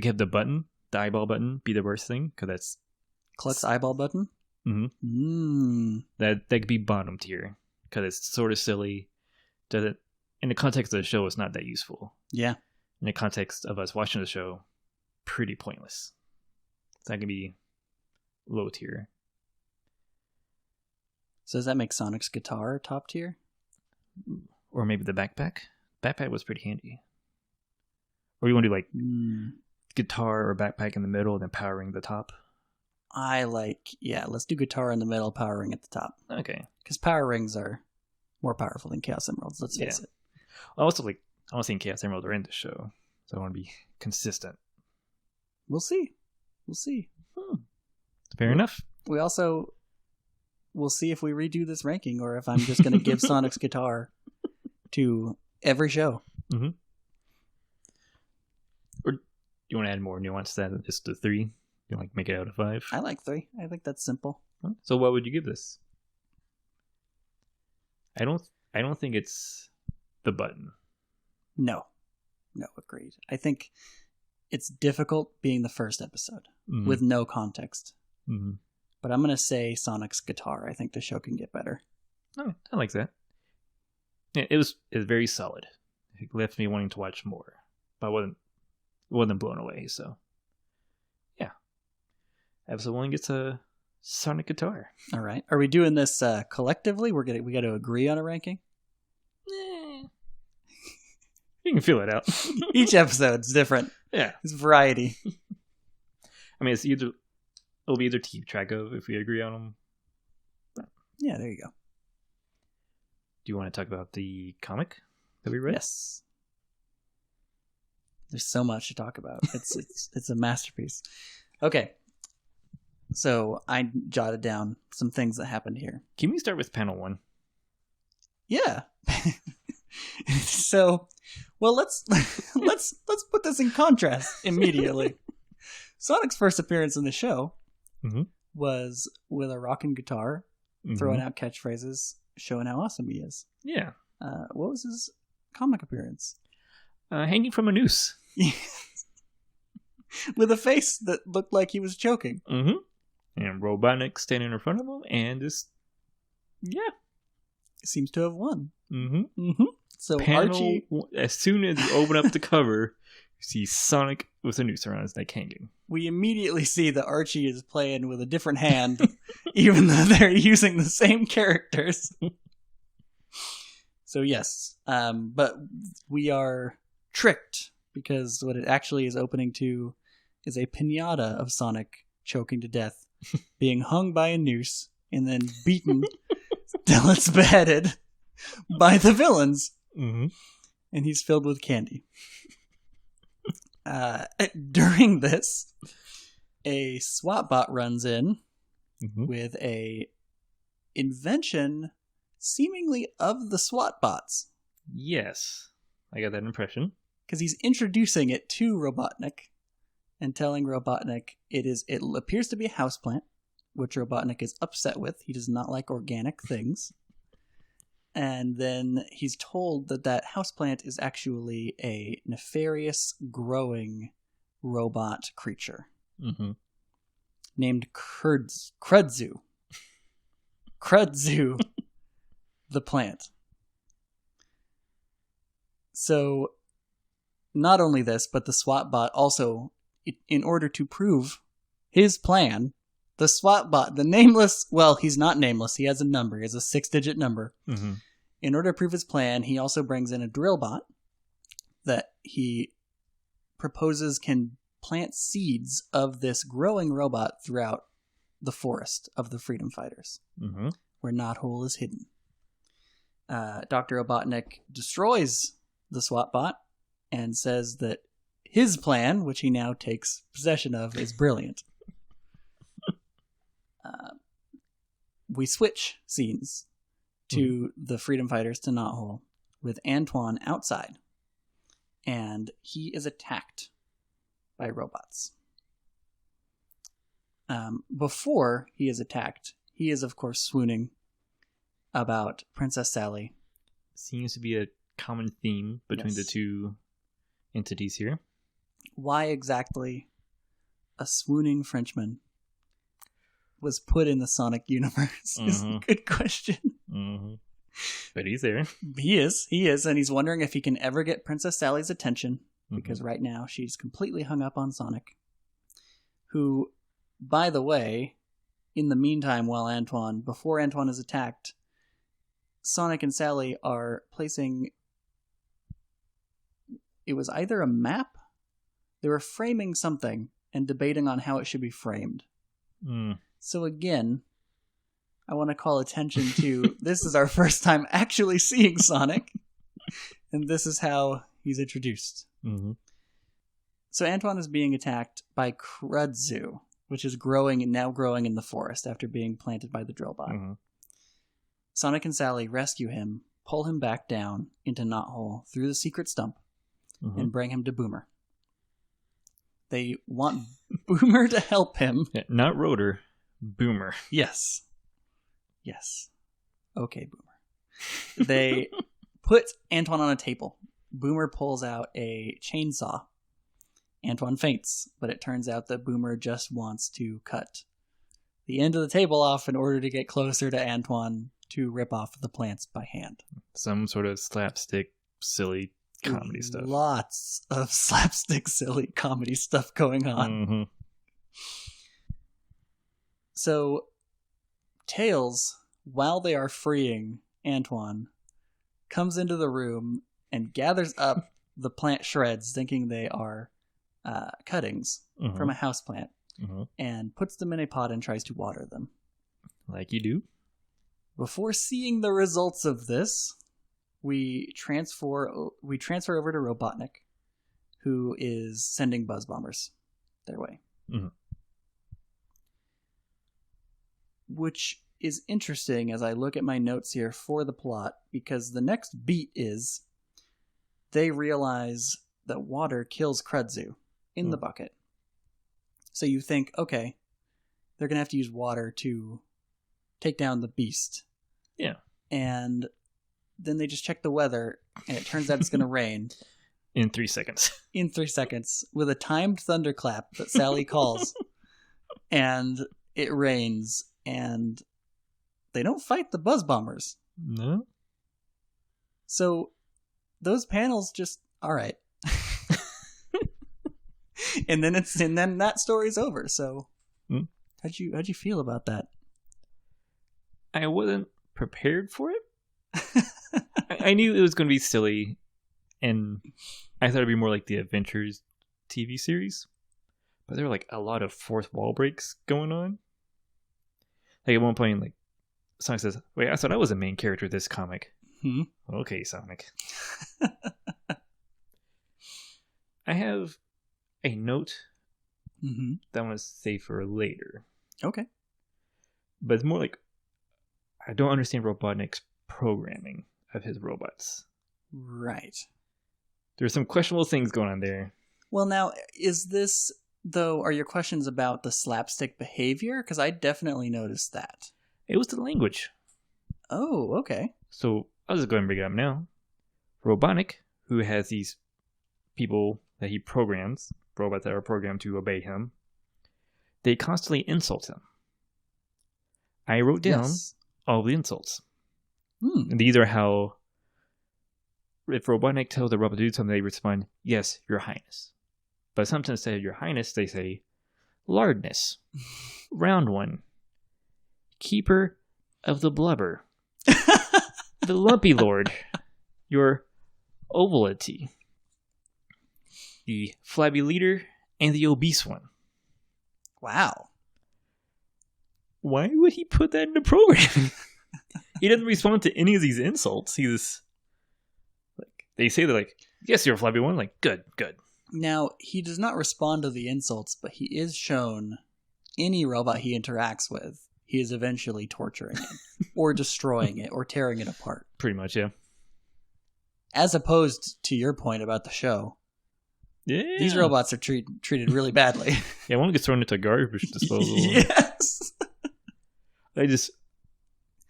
have the button, the eyeball button, be the worst thing, because that's Cluck's eyeball button? Mm-hmm. That could be bottom tier, because it's sort of silly. In the context of the show, it's not that useful. Yeah. In the context of us watching the show, pretty pointless. So that can be low tier. So does that make Sonic's guitar top tier? Or maybe the backpack? Backpack was pretty handy. Or you want to do like guitar or backpack in the middle and then Power Ring the top? Let's do guitar in the middle, Power Ring at the top. Okay. Because Power Rings are more powerful than Chaos Emeralds, let's face it. I also think Chaos Emeralds are in the show, so I want to be consistent. We'll see. Fair enough. We'll see if we redo this ranking or if I'm just going to give Sonic's guitar to every show. Mm-hmm. Or do you want to add more nuance to that than just the 3? You like make it out of 5? I like 3. I think that's simple. So what would you give this? I don't think it's the button. No, agreed. I think it's difficult being the first episode with no context. Mm-hmm. But I'm going to say Sonic's guitar. I think the show can get better. Oh, I like that. Yeah, it was very solid. It left me wanting to watch more. But I wasn't blown away, so yeah. Episode 1 gets a Sonic guitar. All right. Are we doing this collectively? We got to agree on a ranking? You can feel it out. Each episode's different. Yeah. It's variety. I mean, it'll be either to keep track of if we agree on them. Yeah, there you go. Do you want to talk about the comic that we read? Yes. There's so much to talk about. It's a masterpiece. Okay. So I jotted down some things that happened here. Can we start with panel 1? Yeah. So, well, let's put this in contrast immediately. Sonic's first appearance in the show was with a rocking guitar, throwing out catchphrases, showing how awesome he is. Yeah. What was his comic appearance? Hanging from a noose. With a face that looked like he was choking. And Robotnik standing in front of him and just, seems to have won. So Panel, Archie, as soon as you open up the cover, you see Sonic with a noose around his neck hanging. We immediately see that Archie is playing with a different hand, even though they're using the same characters. So yes, but we are tricked because what it actually is opening to is a piñata of Sonic choking to death, being hung by a noose, and then beaten till it's beheaded by the villains. And he's filled with candy. During this, a SWAT bot runs in with a invention seemingly of the SWAT bots. Yes, I got that impression. Because he's introducing it to Robotnik and telling Robotnik it appears to be a houseplant, which Robotnik is upset with. He does not like organic things. And then he's told that houseplant is actually a nefarious, growing robot creature named Krudzu. Krudzu, the plant. So, not only this, but the SWAT bot also, in order to prove his plan, the SWAT bot, the nameless, well, he's not nameless, he has a number, he has a 6-digit number. In order to prove his plan, he also brings in a drill bot that he proposes can plant seeds of this growing robot throughout the forest of the freedom fighters, where Knothole is hidden. Dr. Robotnik destroys the SWAT bot and says that his plan, which he now takes possession of, is brilliant. We switch scenes to the freedom fighters to Knothole with Antoine outside, and he is attacked by robots. Before he is attacked, he is of course swooning about Princess Sally. Seems to be a common theme between the two entities here. Why exactly a swooning Frenchman was put in the Sonic universe is a good question. But he's there. He is, and he's wondering if he can ever get Princess Sally's attention, because right now she's completely hung up on Sonic, who, by the way, in the meantime, before Antoine is attacked, Sonic and Sally are placing, it was either a map, they were framing something and debating on how it should be framed. So again, I want to call attention to, this is our first time actually seeing Sonic, and this is how he's introduced. So Antoine is being attacked by Krudzu, which is now growing in the forest after being planted by the drill bot. Sonic and Sally rescue him, pull him back down into Knothole through the secret stump, and bring him to Boomer. They want Boomer to help him. Not Rotor, Boomer. Yes. Okay, Boomer. They put Antoine on a table. Boomer pulls out a chainsaw. Antoine faints, but it turns out that Boomer just wants to cut the end of the table off in order to get closer to Antoine to rip off the plants by hand. Some sort of slapstick, silly comedy stuff. Lots of slapstick, silly comedy stuff going on. So, Tails, while they are freeing Antoine, comes into the room and gathers up the plant shreds, thinking they are cuttings from a houseplant, and puts them in a pot and tries to water them. Like you do. Before seeing the results of this, we transfer over to Robotnik, who is sending buzz bombers their way. Which is interesting as I look at my notes here for the plot, because the next beat is they realize that water kills Kudzu in the bucket. So you think, okay, they're going to have to use water to take down the beast. Yeah. And then they just check the weather, and it turns out it's going to rain. In 3 seconds. In 3 seconds, with a timed thunderclap that Sally calls. And it rains, and they don't fight the Buzz Bombers. No. So those panels just, all right. and then that story's over. So how'd you feel about that? I wasn't prepared for it. I knew it was going to be silly, and I thought it'd be more like the Adventures TV series. But there were like a lot of fourth wall breaks going on. Like at one point, like Sonic says, "Wait, I thought I was the main character of this comic." Okay, Sonic. I have a note that I want to save for later. Okay. But it's more like I don't understand Robotnik's programming of his robots. Right. There's some questionable things going on there. Well, now, is this, though, are your questions about the slapstick behavior? Because I definitely noticed that. It was the language. Oh, okay. So I'll just go ahead and bring it up now. Robotnik, who has these people that he programs, robots that are programmed to obey him, they constantly insult him. I wrote down all the insults. And these are how, if Robotnik tells the robot to do something, they respond, "Yes, Your Highness." But sometimes instead of "Your Highness," they say, "Lardness," "Round One," "Keeper of the Blubber," "The Lumpy Lord," "Your Ovality," "The Flabby Leader," and "The Obese One." Wow. Why would he put that in the program? He doesn't respond to any of these insults. He's like, they say they're like, "Yes, you're a flabby one." Like, good. Now, he does not respond to the insults, but he is shown any robot he interacts with, he is eventually torturing it, or destroying it, or tearing it apart. Pretty much, yeah. As opposed to your point about the show. Yeah. These robots are treated really badly. Yeah, one gets thrown into garbage disposal. Yes.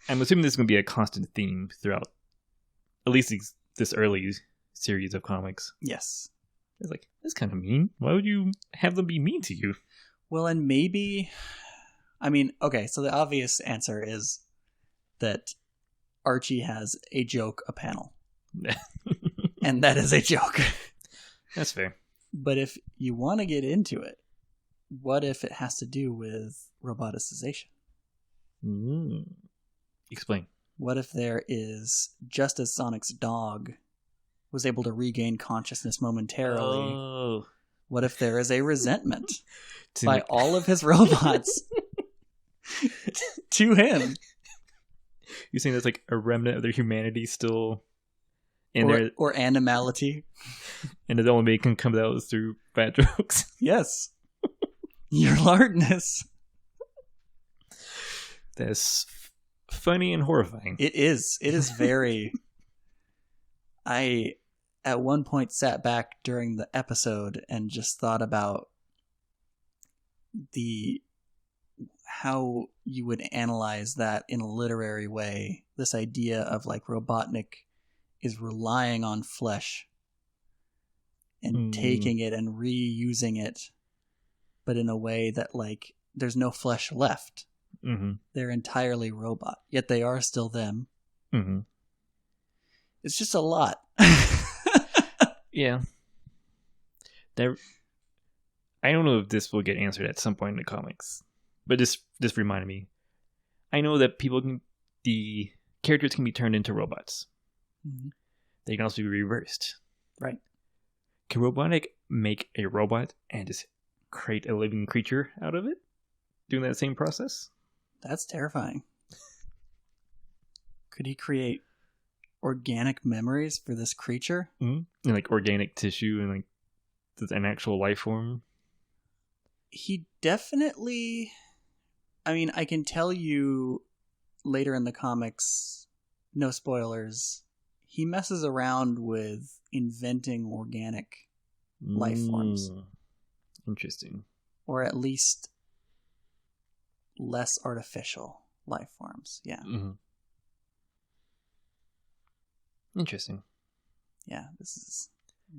I'm assuming this is going to be a constant theme throughout at least this early series of comics. Yes. It's like, that's kind of mean. Why would you have them be mean to you? Well, and maybe, I mean, okay, so the obvious answer is that Archie has a joke a panel. And that is a joke. That's fair. But if you want to get into it, what if it has to do with roboticization? Explain. What if there is, just as Sonic's dog was able to regain consciousness momentarily, what if there is a resentment by all of his robots to him? You're saying there's like a remnant of their humanity still in there? Or animality. And the only way it can come out is through bad jokes? Yes. Your lardness. That's funny and horrifying. It is. It is very... I, at one point, sat back during the episode and just thought about how you would analyze that in a literary way. This idea of like Robotnik is relying on flesh and taking it and reusing it, but in a way that like there's no flesh left. Mm-hmm. They're entirely robot, yet they are still them. Mm-hmm. It's just a lot. Yeah. I don't know if this will get answered at some point in the comics, but this reminded me. I know that the characters can be turned into robots. Mm-hmm. They can also be reversed. Right. Can Robotnik make a robot and just create a living creature out of it? Doing that same process? That's terrifying. Could he create organic memories for this creature? Mm-hmm. And like organic tissue and like an actual life form? He definitely... I mean, I can tell you later in the comics, no spoilers, he messes around with inventing organic life forms. Interesting. Or at least less artificial life forms. Yeah. Mm-hmm. Interesting. Yeah, this is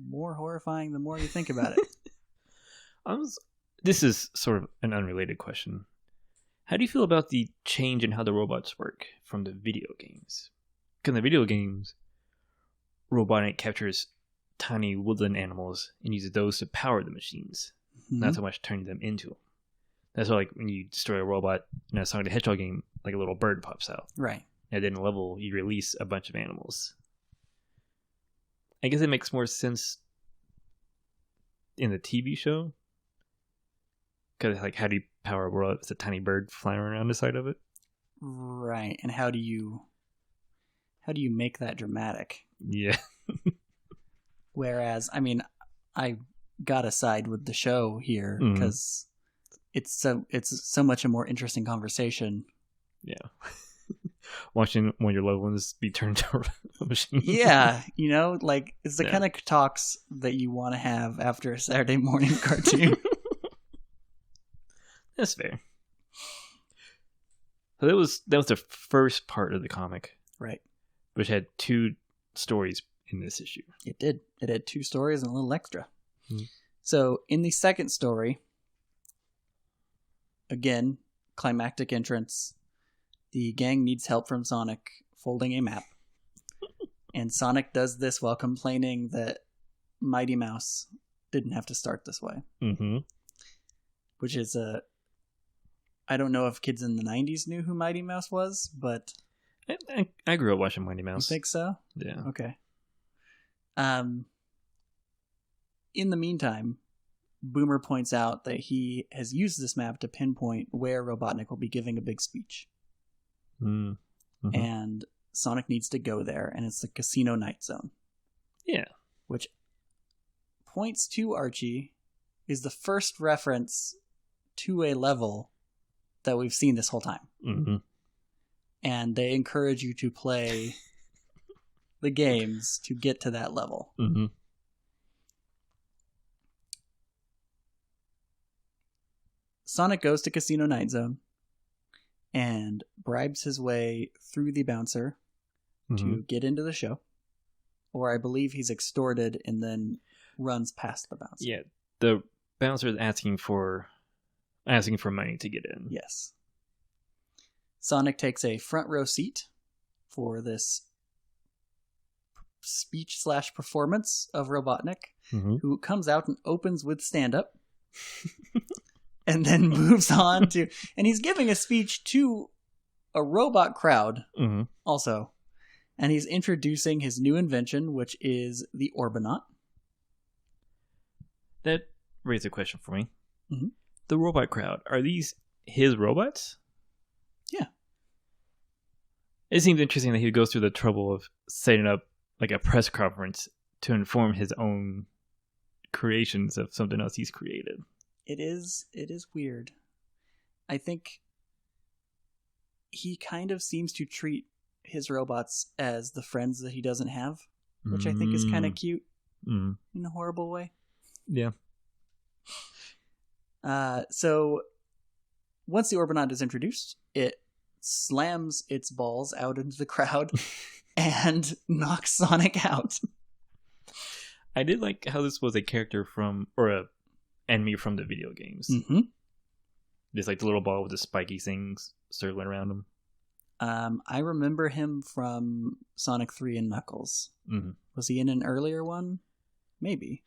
more horrifying the more you think about it. This is sort of an unrelated question. How do you feel about the change in how the robots work from the video games? Because in the video games, Robotnik captures tiny woodland animals and uses those to power the machines, not so much turning them into them. That's why, like, when you destroy a robot in a Sonic the Hedgehog game, like a little bird pops out. Right. And then in a level, you release a bunch of animals. I guess it makes more sense in the TV show. Because, like, how do you power a world? It's a tiny bird flying around the side of it. Right. And how do you make that dramatic? Yeah. Whereas, I mean, I gotta side with the show here because it's so much a more interesting conversation. Yeah. Watching one of your loved ones be turned into a machine. Yeah, you know, like it's the kind of talks that you want to have after a Saturday morning cartoon. That's fair. So that was the first part of the comic, right? Which had 2 stories in this issue. It did. It had 2 stories and a little extra. So in the second story, again, climactic entrance. The gang needs help from Sonic folding a map. And Sonic does this while complaining that Mighty Mouse didn't have to start this way. Mm-hmm. Which is I don't know if kids in the 90s knew who Mighty Mouse was, but... I grew up watching Mighty Mouse. You think so? Yeah. Okay. In the meantime, Boomer points out that he has used this map to pinpoint where Robotnik will be giving a big speech. Mm-hmm. And Sonic needs to go there, and it's the Casino Night Zone. Yeah. Which points to Archie is the first reference to a level that we've seen this whole time. Mm-hmm. And they encourage you to play the games to get to that level. Mm-hmm. Sonic goes to Casino Night Zone and bribes his way through the bouncer to get into the show. Or I believe he's extorted and then runs past the bouncer. Yeah, the bouncer is asking for money to get in. Yes. Sonic takes a front row seat for this speech/performance of Robotnik, who comes out and opens with stand-up. And then moves on to... And he's giving a speech to a robot crowd also. And he's introducing his new invention, which is the Orbinaut. That raised a question for me. Mm-hmm. The robot crowd, are these his robots? Yeah. It seems interesting that he goes through the trouble of setting up like a press conference to inform his own creations of something else he's created. It is weird. I think he kind of seems to treat his robots as the friends that he doesn't have, which I think is kind of cute in a horrible way. Yeah. So once the Orbinaut is introduced, it slams its balls out into the crowd and knocks Sonic out. I did like how this was a character from, or a enemy from the video games. Just like the little ball with the spiky things circling around him. I remember him from Sonic 3 and Knuckles. Was he in an earlier one? Maybe.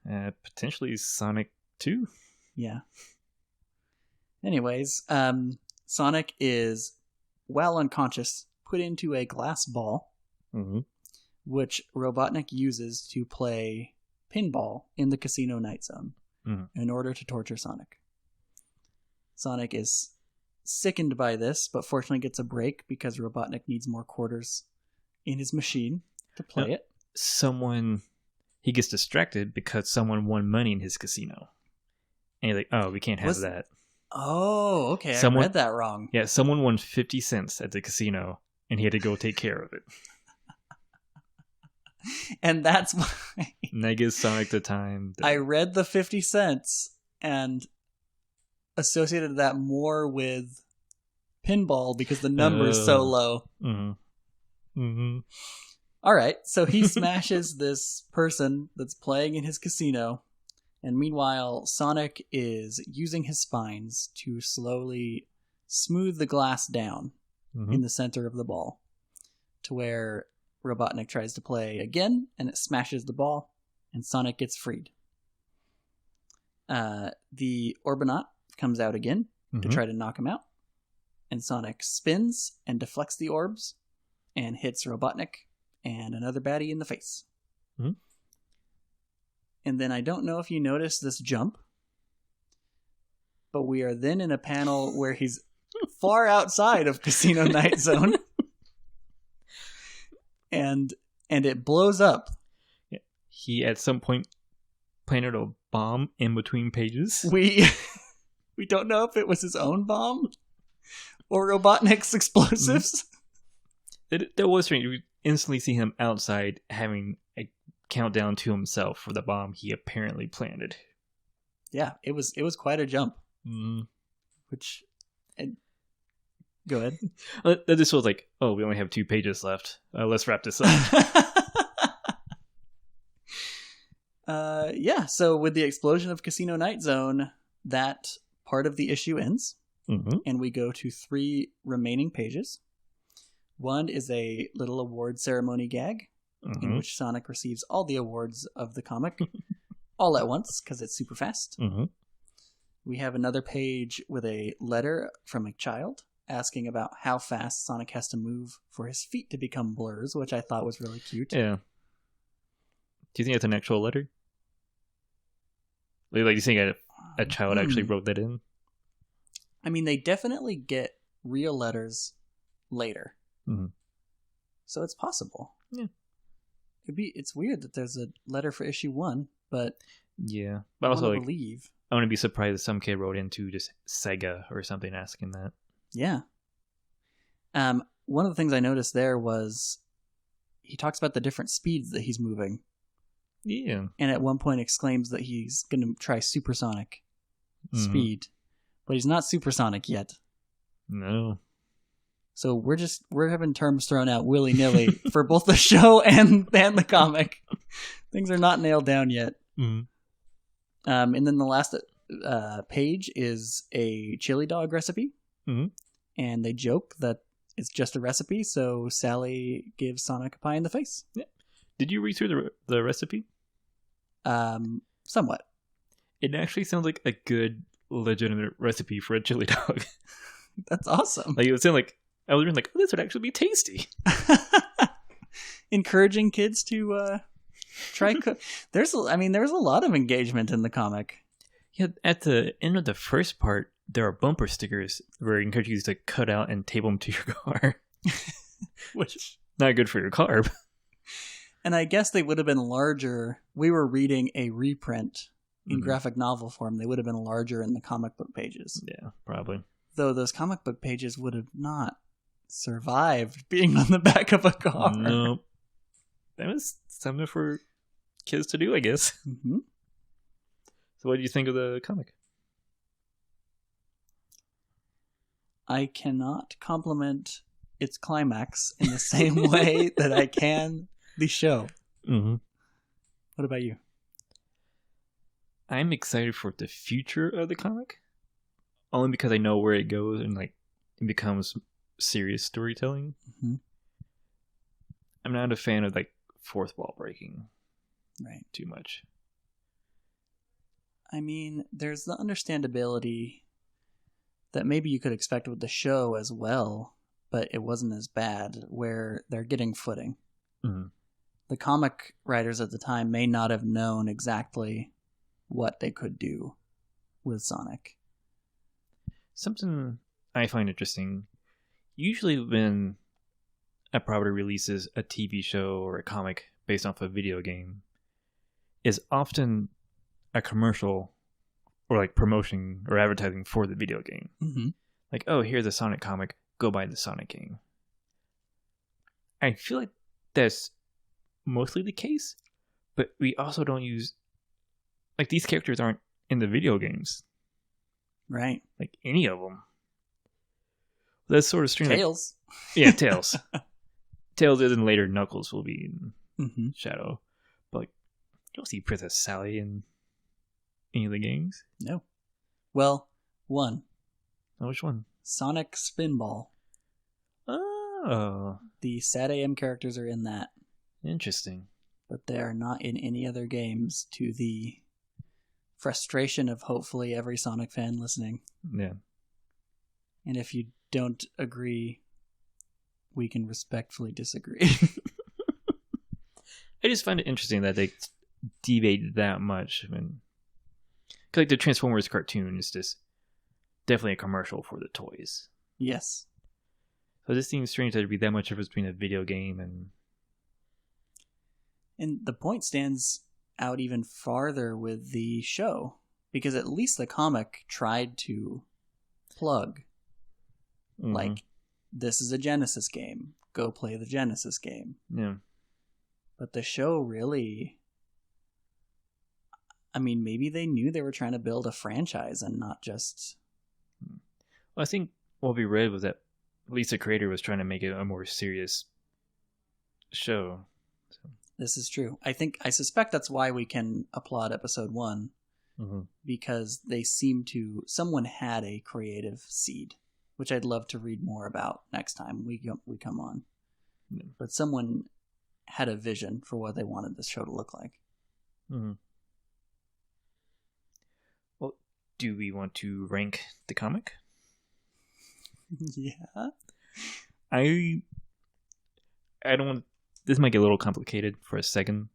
Potentially Sonic 2? Yeah. Anyways, Sonic is, while unconscious, put into a glass ball, which Robotnik uses to play pinball in the Casino Night Zone in order to torture Sonic. Sonic is sickened by this, but fortunately gets a break because Robotnik needs more quarters in his machine to play it. He gets distracted because someone won money in his casino. And he's like, oh, we can't have that. Oh, okay. I read that wrong. Yeah, someone won 50 cents at the casino, and he had to go take care of it. And that's why... Negative Sonic the time. I read the 50 cents and associated that more with pinball because the number's so low. Mm-hmm. Mm-hmm. All right, so he smashes this person that's playing in his casino, and meanwhile, Sonic is using his spines to slowly smooth the glass down in the center of the ball to where Robotnik tries to play again, and it smashes the ball, and Sonic gets freed. The Orbinaut comes out again to try to knock him out, and Sonic spins and deflects the orbs and hits Robotnik and another baddie in the face. Mm-hmm. And then I don't know if you noticed this jump, but we are then in a panel where he's far outside of Casino Night Zone. And it blows up. Yeah. He at some point planted a bomb in between pages. We don't know if it was his own bomb or Robotnik's explosives. That was strange. We instantly see him outside having a countdown to himself for the bomb he apparently planted. Yeah, it was quite a jump. Which, go ahead. This was like, oh, we only have 2 pages left. Let's wrap this up. Yeah, so with the explosion of Casino Night Zone, that part of the issue ends, and we go to 3 remaining pages. One is a little award ceremony gag, in which Sonic receives all the awards of the comic all at once, because it's super fast. We have another page with a letter from a child asking about how fast Sonic has to move for his feet to become blurs, which I thought was really cute. Yeah. Do you think it's an actual letter? Like, you think a child actually wrote that in? I mean, they definitely get real letters later. So it's possible. Yeah. It's weird that there's a letter for issue 1, but yeah. But also, I believe. I wouldn't be surprised if some kid wrote into just Sega or something asking that. Yeah. One of the things I noticed there was he talks about the different speeds that he's moving. Yeah. And at one point exclaims that he's going to try supersonic speed, but he's not supersonic yet. No. So we're having terms thrown out willy-nilly for both the show and the comic. Things are not nailed down yet. And then the last page is a chili dog recipe. And they joke that it's just a recipe, so Sally gives Sonic a pie in the face. Yeah. Did you read through the recipe? Somewhat. It actually sounds like a good, legitimate recipe for a chili dog. That's awesome. Like, it would sound like, I was like, oh, this would actually be tasty. Encouraging kids to try cook. There's a lot of engagement in the comic. Yeah, at the end of the first part, there are bumper stickers where it encourages you to cut out and tape them to your car. Which, not good for your car. And I guess they would have been larger. We were reading a reprint in graphic novel form. They would have been larger in the comic book pages. Yeah, probably. Though those comic book pages would have not survived being on the back of a car. No. That was something for kids to do, I guess. So what do you think of the comic? I cannot compliment its climax in the same way that I can the show. What about you? I'm excited for the future of the comic. Only because I know where it goes and it becomes serious storytelling. I'm not a fan of fourth wall breaking. Right. Too much. I mean, there's the understandability that maybe you could expect with the show as well, but it wasn't as bad, where they're getting footing. The comic writers at the time may not have known exactly what they could do with Sonic. Something I find interesting, usually when a property releases a TV show or a comic based off a video game, is often a commercial or like promotion or advertising for the video game. Mm-hmm. Like, oh, here's a Sonic comic. Go buy the Sonic game. I feel like that's mostly the case, but we also don't use, like, these characters aren't in the video games. Right. Like, any of them. That's sort of strange. Tails. Like, yeah, Tails. Tails is, and later Knuckles will be in Shadow. But, like, you don't see Princess Sally in any of the games. No. Well, one. Oh, which one? Sonic Spinball. Oh. The SatAM characters are in that. Interesting. But they are not in any other games, to the frustration of hopefully every Sonic fan listening. Yeah. And if you don't agree, we can respectfully disagree. I just find it interesting that they deviated that much. I mean, 'cause like the Transformers cartoon is just definitely a commercial for the toys. Yes. So this seems strange that there'd be that much difference between a video game and... And the point stands out even farther with the show, because at least the comic tried to plug, like, this is a Genesis game. Go play the Genesis game. Yeah. But the show really... I mean, maybe they knew they were trying to build a franchise and not just... Well, I think what we read was that at least the creator was trying to make it a more serious show. So. This is true. I suspect that's why we can applaud episode 1, because they seem to... Someone had a creative seed, which I'd love to read more about next time we come on. Yeah. But someone had a vision for what they wanted this show to look like. Mm-hmm. Well, do we want to rank the comic? Yeah. I don't want... This might get a little complicated for a second.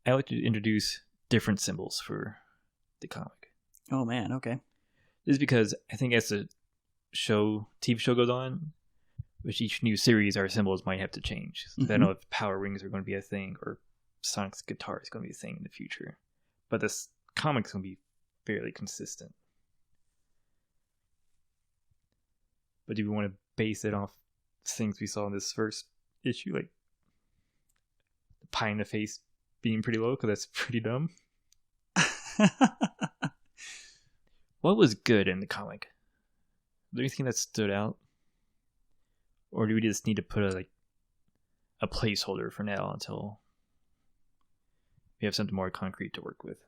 I like to introduce different symbols for the comic. Oh man, okay. This is because I think as the TV show goes on, with each new series, our symbols might have to change. So I don't know if power rings are going to be a thing, or Sonic's guitar is going to be a thing in the future. But this comic's going to be fairly consistent. But do we want to base it off things we saw in this first issue, like the pie in the face being pretty low, because that's pretty dumb? What was good in the comic? Is there anything that stood out? Or do we just need to put a placeholder for now until we have something more concrete to work with?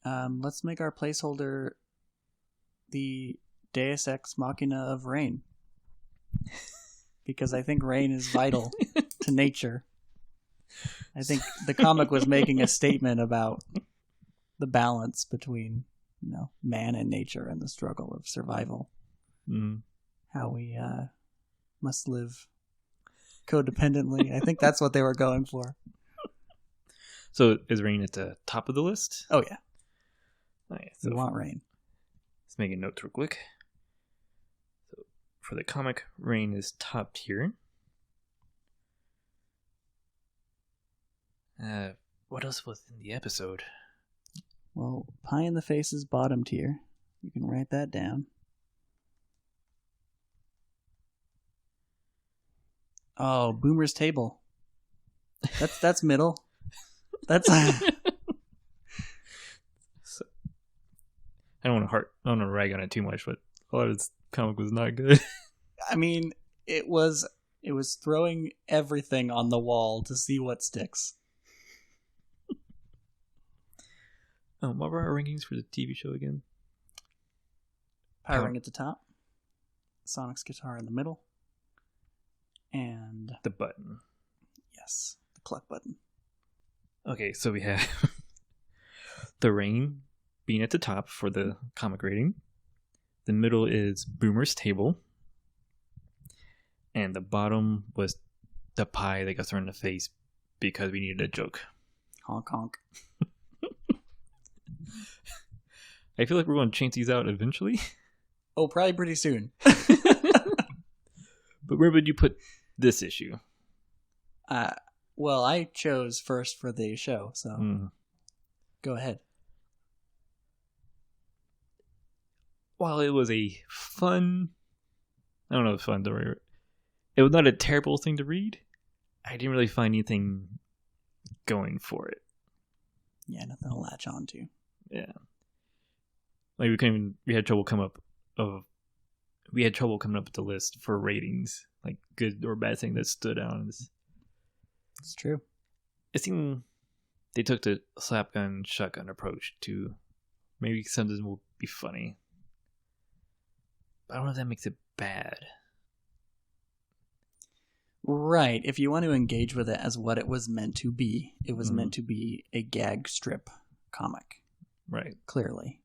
Let's make our placeholder the Deus Ex Machina of rain. Because I think rain is vital to nature. I think the comic was making a statement about the balance between, man and nature and the struggle of survival. How we must live codependently. I think that's what they were going for. So is rain at the top of the list? Oh yeah. Nice. We want rain. Let's make a note real quick. So for the comic, rain is top tier. What else was in the episode? Well, pie in the face is bottom tier. You can write that down. Oh, Boomer's table. That's middle. That's. So, I don't want to rag on it too much, but a lot of this comic was not good. I mean, it was throwing everything on the wall to see what sticks. What were our rankings for the TV show again? Power ring at the top, Sonic's guitar in the middle, and the button. Yes, the cluck button. Okay, so we have the rain being at the top for the comic rating. The middle is Boomer's table. And the bottom was the pie that got thrown in the face because we needed a joke. Honk honk. I feel like we're going to change these out eventually. Oh, probably pretty soon. But where would you put this issue? Well, I chose first for the show, so go ahead. while it was a fun, I don't know if fun to read, it was not a terrible thing to read. I didn't really find anything going for it. Yeah, nothing to latch on to. Yeah. Like we had trouble coming up with the list for ratings, like good or bad thing that stood out. It's true. It seemed they took the slapgun shotgun approach to maybe something will be funny. But I don't know if that makes it bad. Right. If you want to engage with it as what it was meant to be, it was meant to be a gag strip comic. Right. Clearly.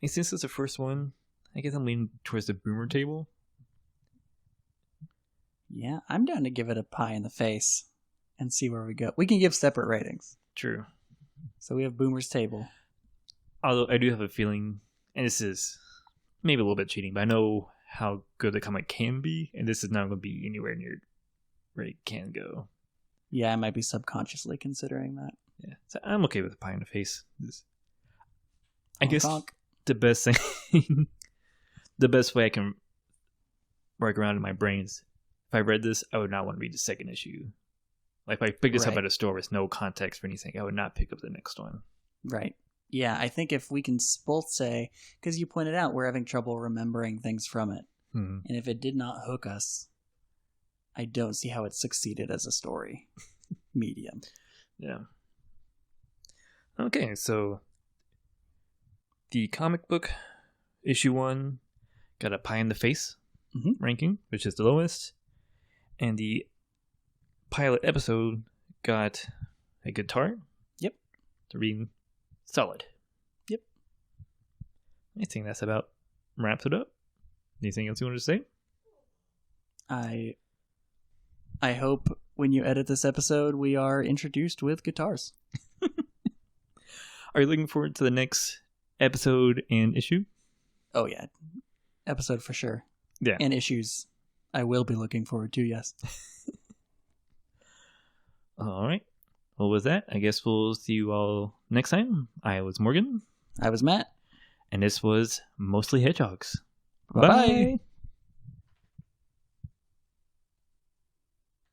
And since it's the first one, I guess I'm leaning towards the boomer table. Yeah, I'm down to give it a pie in the face and see where we go. We can give separate ratings. True. So we have Boomer's Table. Although I do have a feeling, and this is maybe a little bit cheating, but I know how good the comic can be, and this is not going to be anywhere near where it can go. Yeah, I might be subconsciously considering that. Yeah, so I'm okay with a pie in the face. I guess honk. The best thing, the best way I can work around in my brain is, if I read this, I would not want to read the second issue. Like if I picked this up at a store with no context for anything, I would not pick up the next one. Right. Yeah, I think if we can both say, because you pointed out we're having trouble remembering things from it, and if it did not hook us, I don't see how it succeeded as a story medium. Yeah. Okay, so the comic book issue 1 got a pie in the face ranking, which is the lowest, and the pilot episode got a guitar. Yep. To read solid. Yep. I think that's about wraps it up. Anything else you want to say? I hope when you edit this episode, we are introduced with guitars. Are you looking forward to the next episode and issue? Oh, yeah. Episode for sure. Yeah. And issues I will be looking forward to, yes. All right. Well, with that, I guess we'll see you all next time. I was Morgan. I was Matt. And this was Mostly Hedgehogs. Bye-bye. Bye.